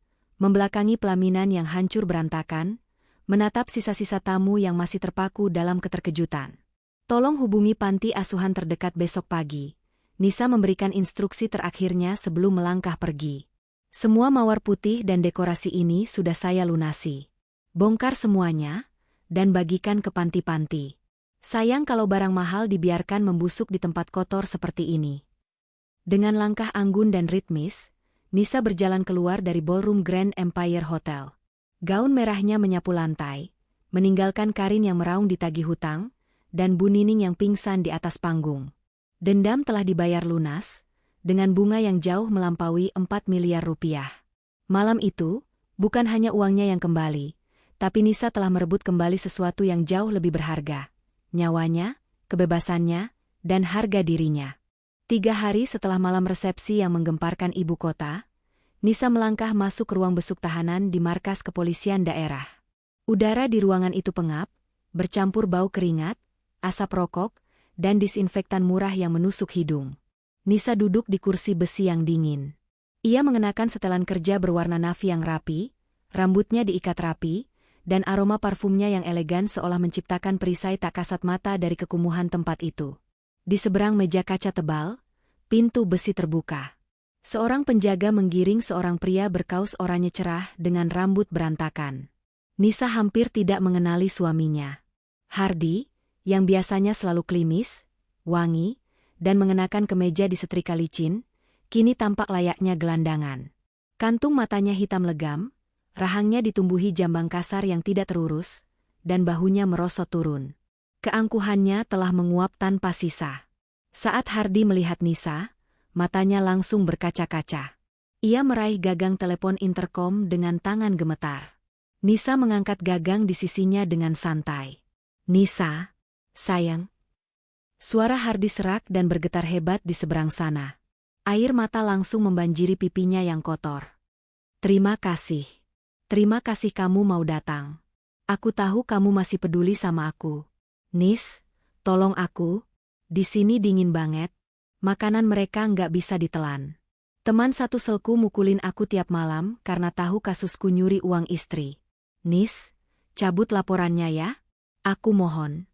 membelakangi pelaminan yang hancur berantakan, menatap sisa-sisa tamu yang masih terpaku dalam keterkejutan. Tolong hubungi panti asuhan terdekat besok pagi. Nisa memberikan instruksi terakhirnya sebelum melangkah pergi. Semua mawar putih dan dekorasi ini sudah saya lunasi. Bongkar semuanya, dan bagikan ke panti-panti. Sayang kalau barang mahal dibiarkan membusuk di tempat kotor seperti ini. Dengan langkah anggun dan ritmis, Nisa berjalan keluar dari ballroom Grand Empire Hotel. Gaun merahnya menyapu lantai, meninggalkan Karin yang meraung ditagih hutang, dan Bu Nining yang pingsan di atas panggung. Dendam telah dibayar lunas, dengan bunga yang jauh melampaui 4 miliar rupiah. Malam itu, bukan hanya uangnya yang kembali, tapi Nisa telah merebut kembali sesuatu yang jauh lebih berharga. Nyawanya, kebebasannya, dan harga dirinya. 3 hari setelah malam resepsi yang menggemparkan ibu kota, Nisa melangkah masuk ke ruang besuk tahanan di markas kepolisian daerah. Udara di ruangan itu pengap, bercampur bau keringat, asap rokok, dan disinfektan murah yang menusuk hidung. Nisa duduk di kursi besi yang dingin. Ia mengenakan setelan kerja berwarna navy yang rapi, rambutnya diikat rapi, dan aroma parfumnya yang elegan seolah menciptakan perisai tak kasat mata dari kekumuhan tempat itu. Di seberang meja kaca tebal, pintu besi terbuka. Seorang penjaga menggiring seorang pria berkaus oranye cerah dengan rambut berantakan. Nisa hampir tidak mengenali suaminya. Hardy, yang biasanya selalu klimis, wangi, dan mengenakan kemeja disetrika licin, kini tampak layaknya gelandangan. Kantung matanya hitam legam, rahangnya ditumbuhi jambang kasar yang tidak terurus, dan bahunya merosot turun. Keangkuhannya telah menguap tanpa sisa. Saat Hardy melihat Nisa, matanya langsung berkaca-kaca. Ia meraih gagang telepon interkom dengan tangan gemetar. Nisa mengangkat gagang di sisinya dengan santai. "Nisa, sayang." Suara Hardy serak dan bergetar hebat di seberang sana. Air mata langsung membanjiri pipinya yang kotor. "Terima kasih. Terima kasih kamu mau datang. Aku tahu kamu masih peduli sama aku. Nis, tolong aku. Di sini dingin banget. Makanan mereka nggak bisa ditelan. Teman satu selku mukulin aku tiap malam karena tahu kasusku nyuri uang istri. Nis, cabut laporannya ya. Aku mohon."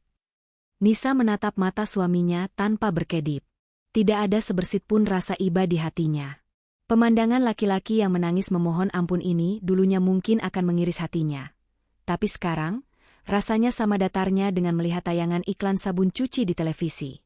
Nisa menatap mata suaminya tanpa berkedip. Tidak ada sebersit pun rasa iba di hatinya. Pemandangan laki-laki yang menangis memohon ampun ini dulunya mungkin akan mengiris hatinya. Tapi sekarang, rasanya sama datarnya dengan melihat tayangan iklan sabun cuci di televisi.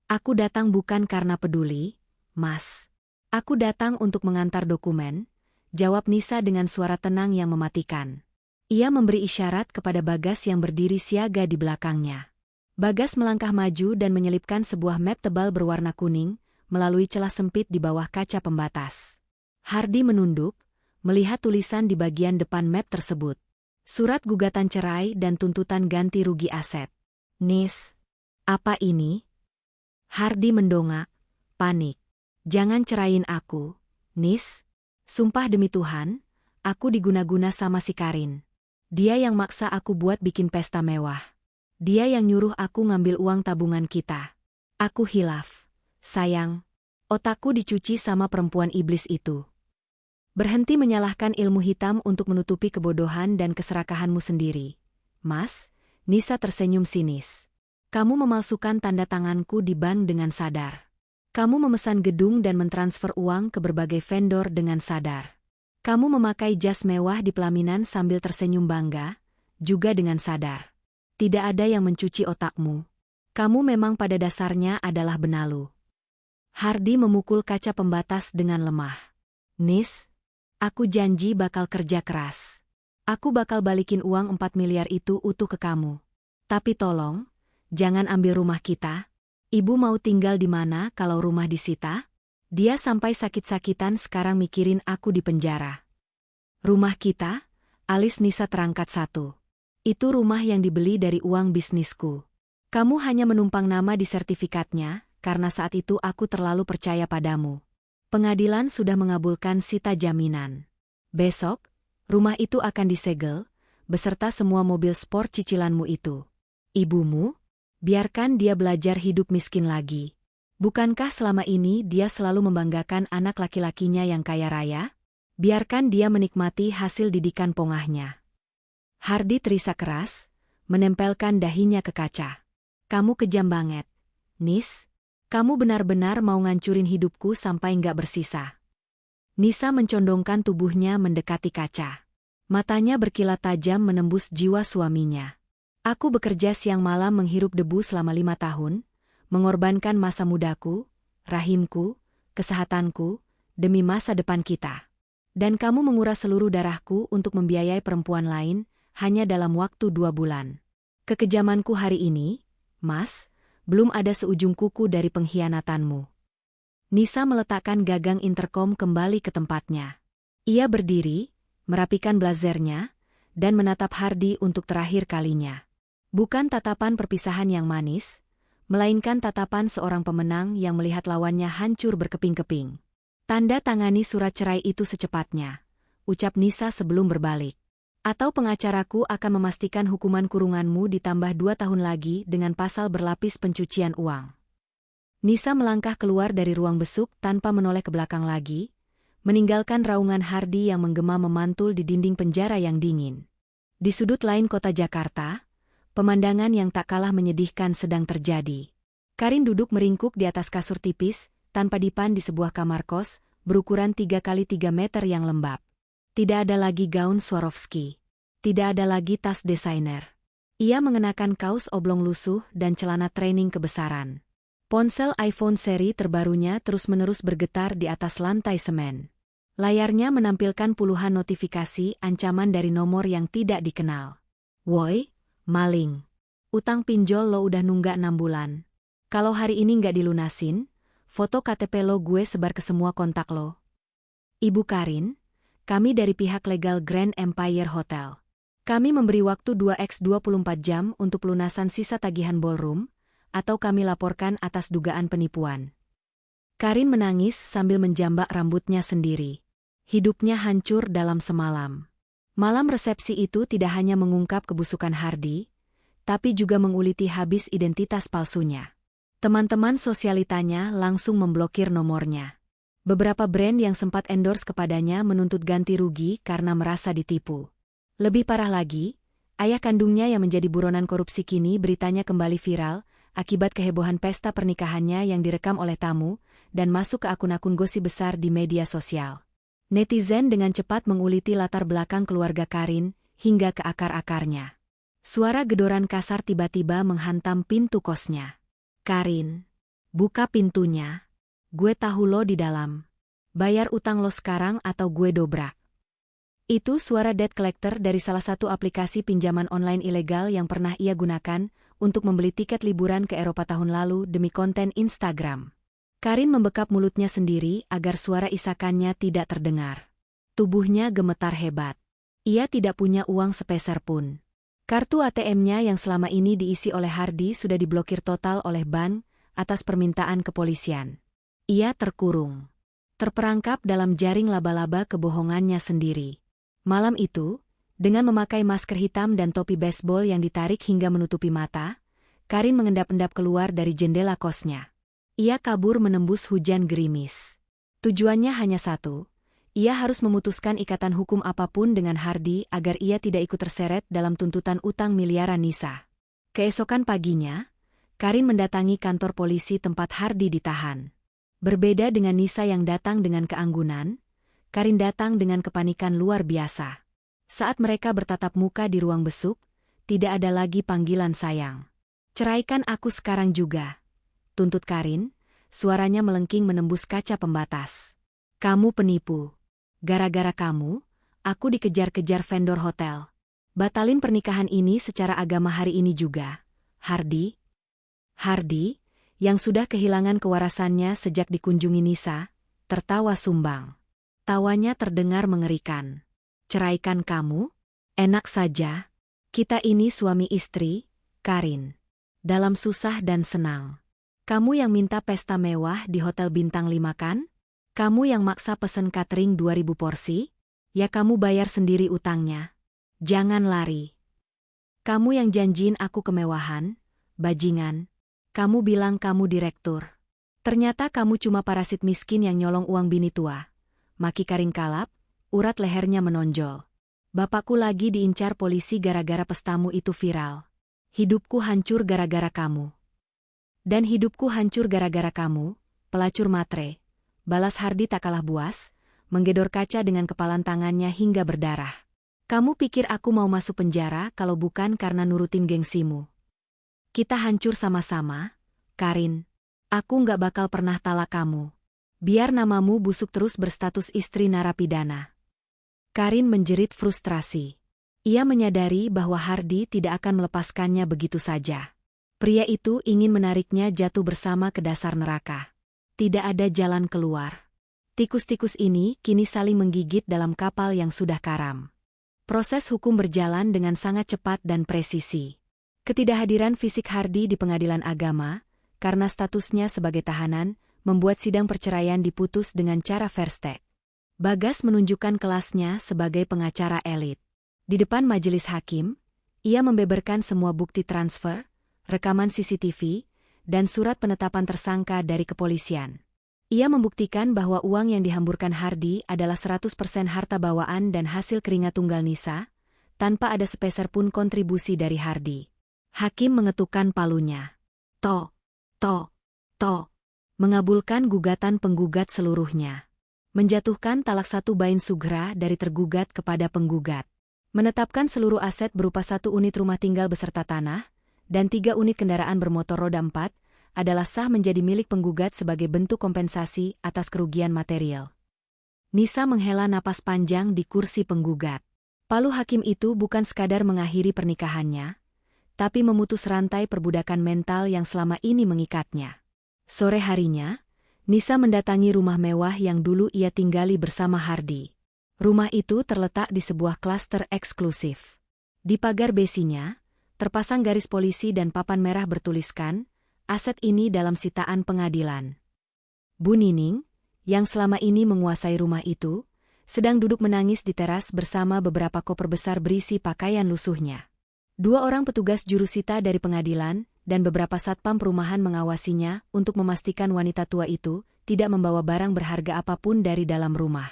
"Aku datang bukan karena peduli, Mas. Aku datang untuk mengantar dokumen," jawab Nisa dengan suara tenang yang mematikan. Ia memberi isyarat kepada Bagas yang berdiri siaga di belakangnya. Bagas melangkah maju dan menyelipkan sebuah map tebal berwarna kuning melalui celah sempit di bawah kaca pembatas. Hardy menunduk, melihat tulisan di bagian depan map tersebut. Surat gugatan cerai dan tuntutan ganti rugi aset. "Nis, apa ini?" Hardy mendongak, panik. "Jangan cerain aku, Nis. Sumpah demi Tuhan, aku diguna-guna sama si Karin. Dia yang maksa aku buat bikin pesta mewah. Dia yang nyuruh aku ngambil uang tabungan kita. Aku hilaf. Sayang, otakku dicuci sama perempuan iblis itu. Berhenti menyalahkan ilmu hitam untuk menutupi kebodohan dan keserakahanmu sendiri. Mas," Nisa tersenyum sinis. "Kamu memalsukan tanda tanganku di bank dengan sadar. Kamu memesan gedung dan mentransfer uang ke berbagai vendor dengan sadar. Kamu memakai jas mewah di pelaminan sambil tersenyum bangga, juga dengan sadar. Tidak ada yang mencuci otakmu. Kamu memang pada dasarnya adalah benalu." Hardy memukul kaca pembatas dengan lemah. "Nis, aku janji bakal kerja keras. Aku bakal balikin uang 4 miliar itu utuh ke kamu. Tapi tolong, jangan ambil rumah kita. Ibu mau tinggal di mana kalau rumah disita? Dia sampai sakit-sakitan sekarang mikirin aku di penjara." "Rumah kita?" Alis Nisa terangkat satu. "Itu rumah yang dibeli dari uang bisnisku. Kamu hanya menumpang nama di sertifikatnya, karena saat itu aku terlalu percaya padamu. Pengadilan sudah mengabulkan sita jaminan. Besok, rumah itu akan disegel, beserta semua mobil sport cicilanmu itu. Ibumu? Biarkan dia belajar hidup miskin lagi. Bukankah selama ini dia selalu membanggakan anak laki-lakinya yang kaya raya? Biarkan dia menikmati hasil didikan pongahnya. Hardi terisak keras, menempelkan dahinya ke kaca. Kamu kejam banget, Nis. Kamu benar-benar mau ngancurin hidupku sampai nggak bersisa. Nisa mencondongkan tubuhnya mendekati kaca. Matanya berkilat tajam menembus jiwa suaminya. Aku bekerja siang malam menghirup debu selama 5 tahun, mengorbankan masa mudaku, rahimku, kesehatanku, demi masa depan kita. Dan kamu menguras seluruh darahku untuk membiayai perempuan lain, hanya dalam waktu 2 bulan. Kekejamanku hari ini, Mas, belum ada seujung kuku dari pengkhianatanmu. Nisa meletakkan gagang interkom kembali ke tempatnya. Ia berdiri, merapikan blazernya, dan menatap Hardi untuk terakhir kalinya. Bukan tatapan perpisahan yang manis, melainkan tatapan seorang pemenang yang melihat lawannya hancur berkeping-keping. Tanda tangani surat cerai itu secepatnya, ucap Nisa sebelum berbalik. Atau pengacaraku akan memastikan hukuman kurunganmu ditambah 2 tahun lagi dengan pasal berlapis pencucian uang. Nisa melangkah keluar dari ruang besuk tanpa menoleh ke belakang lagi, meninggalkan raungan Hardi yang menggema memantul di dinding penjara yang dingin. Di sudut lain kota Jakarta, pemandangan yang tak kalah menyedihkan sedang terjadi. Karin duduk meringkuk di atas kasur tipis, tanpa dipan di sebuah kamar kos, berukuran 3 kali 3 meter yang lembab. Tidak ada lagi gaun Swarovski. Tidak ada lagi tas desainer. Ia mengenakan kaos oblong lusuh dan celana training kebesaran. Ponsel iPhone seri terbarunya terus-menerus bergetar di atas lantai semen. Layarnya menampilkan puluhan notifikasi ancaman dari nomor yang tidak dikenal. Woi, maling. Utang pinjol lo udah nunggak 6 bulan. Kalau hari ini nggak dilunasin, foto KTP lo gue sebar ke semua kontak lo. Ibu Karin, kami dari pihak legal Grand Empire Hotel. Kami memberi waktu 2x24 jam untuk pelunasan sisa tagihan ballroom, atau kami laporkan atas dugaan penipuan. Karin menangis sambil menjambak rambutnya sendiri. Hidupnya hancur dalam semalam. Malam resepsi itu tidak hanya mengungkap kebusukan Hardi, tapi juga menguliti habis identitas palsunya. Teman-teman sosialitanya langsung memblokir nomornya. Beberapa brand yang sempat endorse kepadanya menuntut ganti rugi karena merasa ditipu. Lebih parah lagi, ayah kandungnya yang menjadi buronan korupsi kini beritanya kembali viral akibat kehebohan pesta pernikahannya yang direkam oleh tamu dan masuk ke akun-akun gosip besar di media sosial. Netizen dengan cepat menguliti latar belakang keluarga Karin hingga ke akar-akarnya. Suara gedoran kasar tiba-tiba menghantam pintu kosnya. Karin, buka pintunya. Gue tahu lo di dalam. Bayar utang lo sekarang atau gue dobrak. Itu suara debt collector dari salah satu aplikasi pinjaman online ilegal yang pernah ia gunakan untuk membeli tiket liburan ke Eropa tahun lalu demi konten Instagram. Karin membekap mulutnya sendiri agar suara isakannya tidak terdengar. Tubuhnya gemetar hebat. Ia tidak punya uang sepeser pun. Kartu ATM-nya yang selama ini diisi oleh Hardi sudah diblokir total oleh bank atas permintaan kepolisian. Ia terkurung. Terperangkap dalam jaring laba-laba kebohongannya sendiri. Malam itu, dengan memakai masker hitam dan topi baseball yang ditarik hingga menutupi mata, Karin mengendap-endap keluar dari jendela kosnya. Ia kabur menembus hujan gerimis. Tujuannya hanya satu, ia harus memutuskan ikatan hukum apapun dengan Hardi agar ia tidak ikut terseret dalam tuntutan utang miliaran Nisa. Keesokan paginya, Karin mendatangi kantor polisi tempat Hardi ditahan. Berbeda dengan Nisa yang datang dengan keanggunan, Karin datang dengan kepanikan luar biasa. Saat mereka bertatap muka di ruang besuk, tidak ada lagi panggilan sayang. Ceraikan aku sekarang juga, tuntut Karin, suaranya melengking menembus kaca pembatas. Kamu penipu. Gara-gara kamu, aku dikejar-kejar vendor hotel. Batalin pernikahan ini secara agama hari ini juga, Hardi. Hardi, yang sudah kehilangan kewarasannya sejak dikunjungi Nisa, tertawa sumbang. Tawanya terdengar mengerikan. Ceraikan kamu? Enak saja. Kita ini suami istri, Karin. Dalam susah dan senang. Kamu yang minta pesta mewah di hotel bintang 5 kan? Kamu yang maksa pesen catering 2000 porsi? Ya kamu bayar sendiri utangnya. Jangan lari. Kamu yang janjiin aku kemewahan, bajingan. Kamu bilang kamu direktur. Ternyata kamu cuma parasit miskin yang nyolong uang bini tua. Maki Karin kalap, urat lehernya menonjol. Bapakku lagi diincar polisi gara-gara pestamu itu viral. Hidupku hancur gara-gara kamu. Dan hidupku hancur gara-gara kamu, pelacur matre. Balas Hardi tak kalah buas, menggedor kaca dengan kepalan tangannya hingga berdarah. Kamu pikir aku mau masuk penjara kalau bukan karena nurutin gengsimu? Kita hancur sama-sama, Karin. Aku nggak bakal pernah talak kamu. Biar namamu busuk terus berstatus istri narapidana. Karin menjerit frustrasi. Ia menyadari bahwa Hardi tidak akan melepaskannya begitu saja. Pria itu ingin menariknya jatuh bersama ke dasar neraka. Tidak ada jalan keluar. Tikus-tikus ini kini saling menggigit dalam kapal yang sudah karam. Proses hukum berjalan dengan sangat cepat dan presisi. Ketidakhadiran fisik Hardi di pengadilan agama, karena statusnya sebagai tahanan, membuat sidang perceraian diputus dengan cara versteg. Bagas menunjukkan kelasnya sebagai pengacara elit. Di depan majelis hakim, ia membeberkan semua bukti transfer, rekaman CCTV, dan surat penetapan tersangka dari kepolisian. Ia membuktikan bahwa uang yang dihamburkan Hardi adalah 100% harta bawaan dan hasil keringat tunggal Nisa, tanpa ada sepeser pun kontribusi dari Hardi. Hakim mengetukkan palunya. To. Mengabulkan gugatan penggugat seluruhnya. Menjatuhkan talak 1 bain sugra dari tergugat kepada penggugat. Menetapkan seluruh aset berupa 1 unit rumah tinggal beserta tanah, dan 3 unit kendaraan bermotor roda 4, adalah sah menjadi milik penggugat sebagai bentuk kompensasi atas kerugian material. Nisa menghela napas panjang di kursi penggugat. Palu hakim itu bukan sekadar mengakhiri pernikahannya, tapi memutus rantai perbudakan mental yang selama ini mengikatnya. Sore harinya, Nisa mendatangi rumah mewah yang dulu ia tinggali bersama Hardi. Rumah itu terletak di sebuah klaster eksklusif. Di pagar besinya, terpasang garis polisi dan papan merah bertuliskan, aset ini dalam sitaan pengadilan. Bu Nining, yang selama ini menguasai rumah itu, sedang duduk menangis di teras bersama beberapa koper besar berisi pakaian lusuhnya. 2 orang petugas jurusita dari pengadilan dan beberapa satpam perumahan mengawasinya untuk memastikan wanita tua itu tidak membawa barang berharga apapun dari dalam rumah.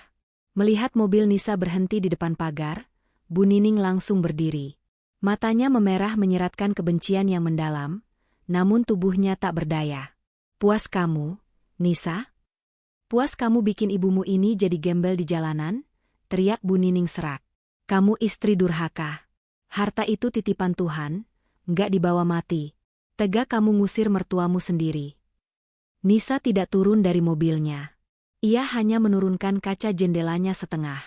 Melihat mobil Nisa berhenti di depan pagar, Bu Nining langsung berdiri. Matanya memerah menyeratkan kebencian yang mendalam, namun tubuhnya tak berdaya. Puas kamu, Nisa? Puas kamu bikin ibumu ini jadi gembel di jalanan? Teriak Bu Nining serak. Kamu istri durhaka. Harta itu titipan Tuhan, nggak dibawa mati. Tega kamu ngusir mertuamu sendiri. Nisa tidak turun dari mobilnya. Ia hanya menurunkan kaca jendelanya setengah.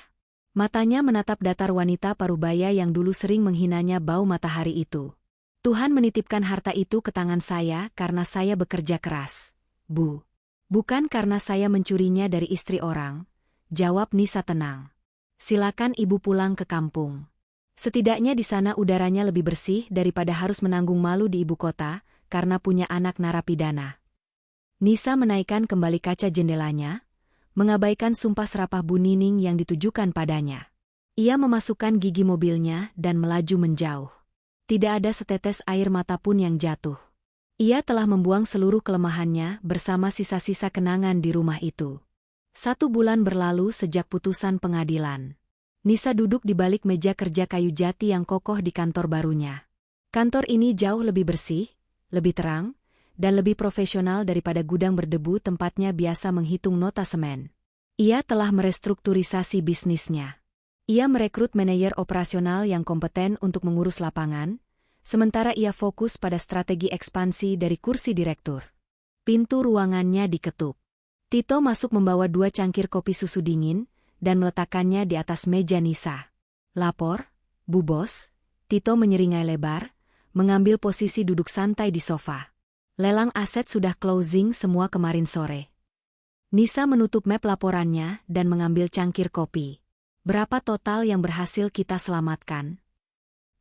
Matanya menatap datar wanita parubaya yang dulu sering menghinanya bau matahari itu. Tuhan menitipkan harta itu ke tangan saya karena saya bekerja keras, Bu. Bukan karena saya mencurinya dari istri orang, jawab Nisa tenang. Silakan ibu pulang ke kampung. Setidaknya di sana udaranya lebih bersih daripada harus menanggung malu di ibu kota karena punya anak narapidana. Nisa menaikkan kembali kaca jendelanya, mengabaikan sumpah serapah Bu Nining yang ditujukan padanya. Ia memasukkan gigi mobilnya dan melaju menjauh. Tidak ada setetes air mata pun yang jatuh. Ia telah membuang seluruh kelemahannya bersama sisa-sisa kenangan di rumah itu. 1 bulan berlalu sejak putusan pengadilan. Nisa duduk di balik meja kerja kayu jati yang kokoh di kantor barunya. Kantor ini jauh lebih bersih, lebih terang, dan lebih profesional daripada gudang berdebu tempatnya biasa menghitung nota semen. Ia telah merestrukturisasi bisnisnya. Ia merekrut manajer operasional yang kompeten untuk mengurus lapangan, sementara ia fokus pada strategi ekspansi dari kursi direktur. Pintu ruangannya diketuk. Tito masuk membawa 2 cangkir kopi susu dingin, dan meletakkannya di atas meja Nisa. Lapor, Bu Bos. Tito menyeringai lebar, mengambil posisi duduk santai di sofa. Lelang aset sudah closing semua kemarin sore. Nisa menutup map laporannya dan mengambil cangkir kopi. Berapa total yang berhasil kita selamatkan?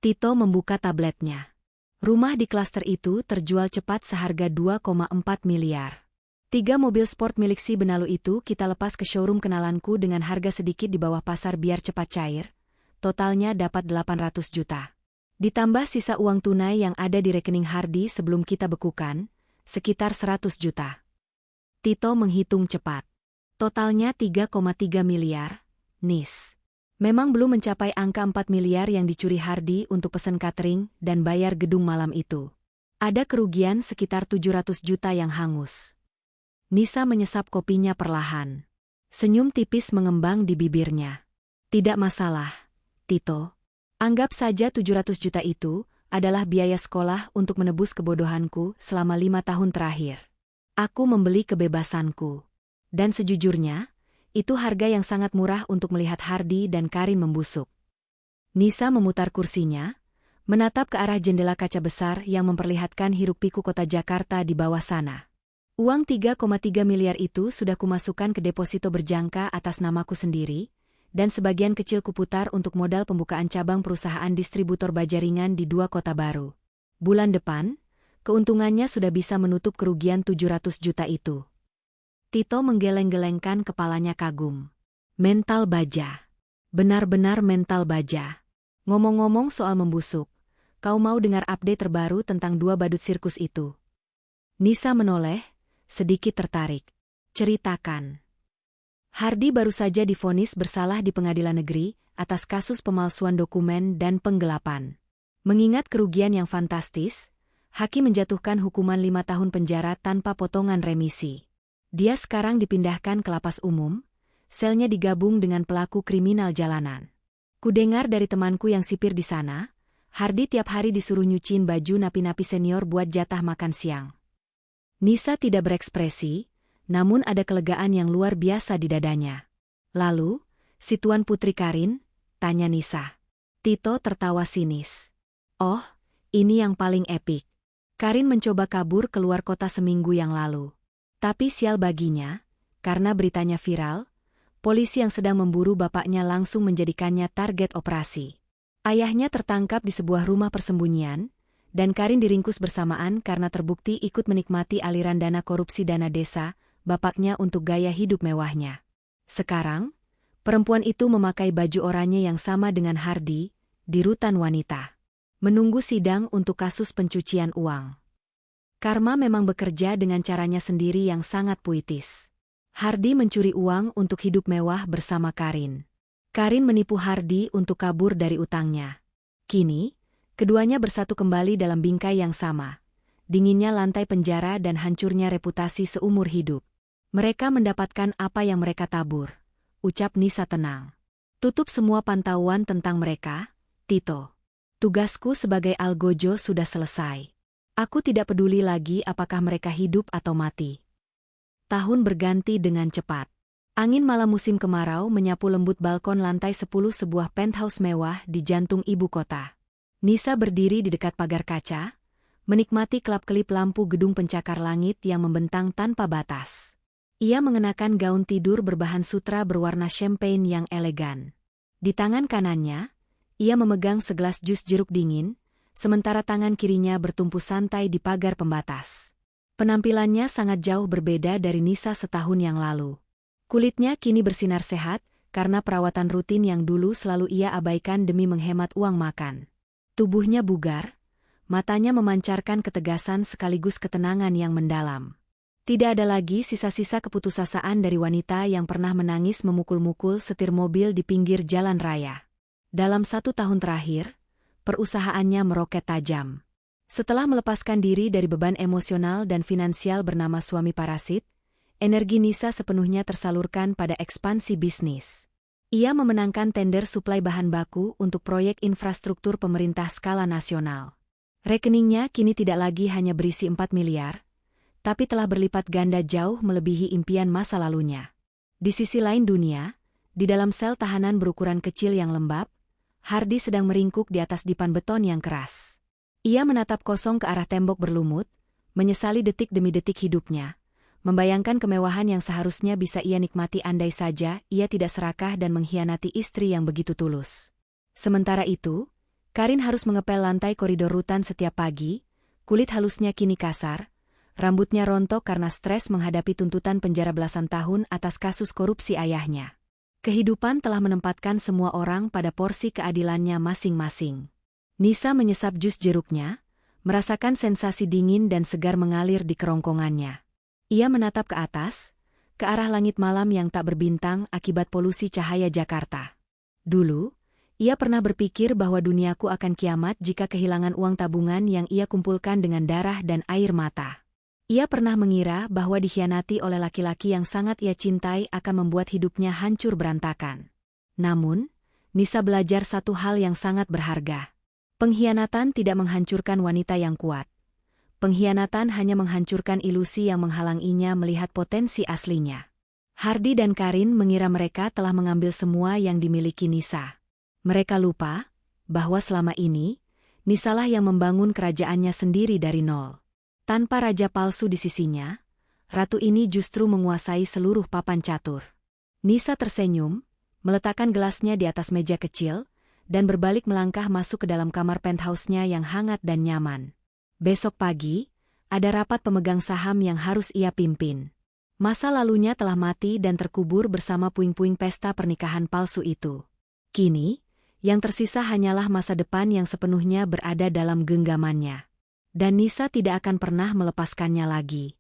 Tito membuka tabletnya. Rumah di klaster itu terjual cepat seharga 2,4 miliar. 3 mobil sport milik si Benalu itu kita lepas ke showroom kenalanku dengan harga sedikit di bawah pasar biar cepat cair. Totalnya dapat 800 juta. Ditambah sisa uang tunai yang ada di rekening Hardi sebelum kita bekukan, sekitar 100 juta. Tito menghitung cepat. Totalnya 3,3 miliar, Nis. Memang belum mencapai angka 4 miliar yang dicuri Hardi untuk pesan catering dan bayar gedung malam itu. Ada kerugian sekitar 700 juta yang hangus. Nisa menyesap kopinya perlahan. Senyum tipis mengembang di bibirnya. Tidak masalah, Tito. Anggap saja 700 juta itu adalah biaya sekolah untuk menebus kebodohanku selama 5 tahun terakhir. Aku membeli kebebasanku. Dan sejujurnya, itu harga yang sangat murah untuk melihat Hardi dan Karin membusuk. Nisa memutar kursinya, menatap ke arah jendela kaca besar yang memperlihatkan hiruk-pikuk kota Jakarta di bawah sana. Uang 3,3 miliar itu sudah kumasukkan ke deposito berjangka atas namaku sendiri, dan sebagian kecil kuputar untuk modal pembukaan cabang perusahaan distributor baja ringan di 2 kota baru. Bulan depan, keuntungannya sudah bisa menutup kerugian 700 juta itu. Tito menggeleng-gelengkan kepalanya kagum. Mental baja. Benar-benar mental baja. Ngomong-ngomong soal membusuk, kau mau dengar update terbaru tentang 2 badut sirkus itu? Nisa menoleh, sedikit tertarik. Ceritakan. Hardi baru saja divonis bersalah di pengadilan negeri atas kasus pemalsuan dokumen dan penggelapan. Mengingat kerugian yang fantastis, hakim menjatuhkan hukuman 5 tahun penjara tanpa potongan remisi. Dia sekarang dipindahkan ke lapas umum, selnya digabung dengan pelaku kriminal jalanan. Kudengar dari temanku yang sipir di sana, Hardi tiap hari disuruh nyuciin baju napi-napi senior buat jatah makan siang. Nisa tidak berekspresi, namun ada kelegaan yang luar biasa di dadanya. Lalu, si Tuan Putri Karin? Tanya Nisa. Tito tertawa sinis. Oh, ini yang paling epik. Karin mencoba kabur keluar kota seminggu yang lalu. Tapi sial baginya, karena beritanya viral, polisi yang sedang memburu bapaknya langsung menjadikannya target operasi. Ayahnya tertangkap di sebuah rumah persembunyian, dan Karin diringkus bersamaan karena terbukti ikut menikmati aliran dana korupsi dana desa bapaknya untuk gaya hidup mewahnya. Sekarang, perempuan itu memakai baju oranye yang sama dengan Hardi, di rutan wanita. Menunggu sidang untuk kasus pencucian uang. Karma memang bekerja dengan caranya sendiri yang sangat puitis. Hardi mencuri uang untuk hidup mewah bersama Karin. Karin menipu Hardi untuk kabur dari utangnya. Kini, keduanya bersatu kembali dalam bingkai yang sama. Dinginnya lantai penjara dan hancurnya reputasi seumur hidup. Mereka mendapatkan apa yang mereka tabur, ucap Nisa tenang. Tutup semua pantauan tentang mereka, Tito. Tugasku sebagai algojo sudah selesai. Aku tidak peduli lagi apakah mereka hidup atau mati. Tahun berganti dengan cepat. Angin malam musim kemarau menyapu lembut balkon lantai 10 sebuah penthouse mewah di jantung ibu kota. Nisa berdiri di dekat pagar kaca, menikmati kelap-kelip lampu gedung pencakar langit yang membentang tanpa batas. Ia mengenakan gaun tidur berbahan sutra berwarna champagne yang elegan. Di tangan kanannya, ia memegang segelas jus jeruk dingin, sementara tangan kirinya bertumpu santai di pagar pembatas. Penampilannya sangat jauh berbeda dari Nisa setahun yang lalu. Kulitnya kini bersinar sehat, karena perawatan rutin yang dulu selalu ia abaikan demi menghemat uang makan. Tubuhnya bugar, matanya memancarkan ketegasan sekaligus ketenangan yang mendalam. Tidak ada lagi sisa-sisa keputusasaan dari wanita yang pernah menangis memukul-mukul setir mobil di pinggir jalan raya. Dalam 1 tahun terakhir, perusahaannya meroket tajam. Setelah melepaskan diri dari beban emosional dan finansial bernama suami parasit, energi Nisa sepenuhnya tersalurkan pada ekspansi bisnis. Ia memenangkan tender suplai bahan baku untuk proyek infrastruktur pemerintah skala nasional. Rekeningnya kini tidak lagi hanya berisi 4 miliar, tapi telah berlipat ganda jauh melebihi impian masa lalunya. Di sisi lain dunia, di dalam sel tahanan berukuran kecil yang lembab, Hardi sedang meringkuk di atas dipan beton yang keras. Ia menatap kosong ke arah tembok berlumut, menyesali detik demi detik hidupnya, membayangkan kemewahan yang seharusnya bisa ia nikmati andai saja ia tidak serakah dan mengkhianati istri yang begitu tulus. Sementara itu, Karin harus mengepel lantai koridor rutan setiap pagi, kulit halusnya kini kasar, rambutnya rontok karena stres menghadapi tuntutan penjara belasan tahun atas kasus korupsi ayahnya. Kehidupan telah menempatkan semua orang pada porsi keadilannya masing-masing. Nisa menyesap jus jeruknya, merasakan sensasi dingin dan segar mengalir di kerongkongannya. Ia menatap ke atas, ke arah langit malam yang tak berbintang akibat polusi cahaya Jakarta. Dulu, ia pernah berpikir bahwa duniaku akan kiamat jika kehilangan uang tabungan yang ia kumpulkan dengan darah dan air mata. Ia pernah mengira bahwa dikhianati oleh laki-laki yang sangat ia cintai akan membuat hidupnya hancur berantakan. Namun, Nisa belajar satu hal yang sangat berharga. Pengkhianatan tidak menghancurkan wanita yang kuat. Pengkhianatan hanya menghancurkan ilusi yang menghalanginya melihat potensi aslinya. Hardi dan Karin mengira mereka telah mengambil semua yang dimiliki Nisa. Mereka lupa bahwa selama ini, Nisalah yang membangun kerajaannya sendiri dari nol. Tanpa raja palsu di sisinya, ratu ini justru menguasai seluruh papan catur. Nisa tersenyum, meletakkan gelasnya di atas meja kecil, dan berbalik melangkah masuk ke dalam kamar penthouse-nya yang hangat dan nyaman. Besok pagi, ada rapat pemegang saham yang harus ia pimpin. Masa lalunya telah mati dan terkubur bersama puing-puing pesta pernikahan palsu itu. Kini, yang tersisa hanyalah masa depan yang sepenuhnya berada dalam genggamannya. Dan Nisa tidak akan pernah melepaskannya lagi.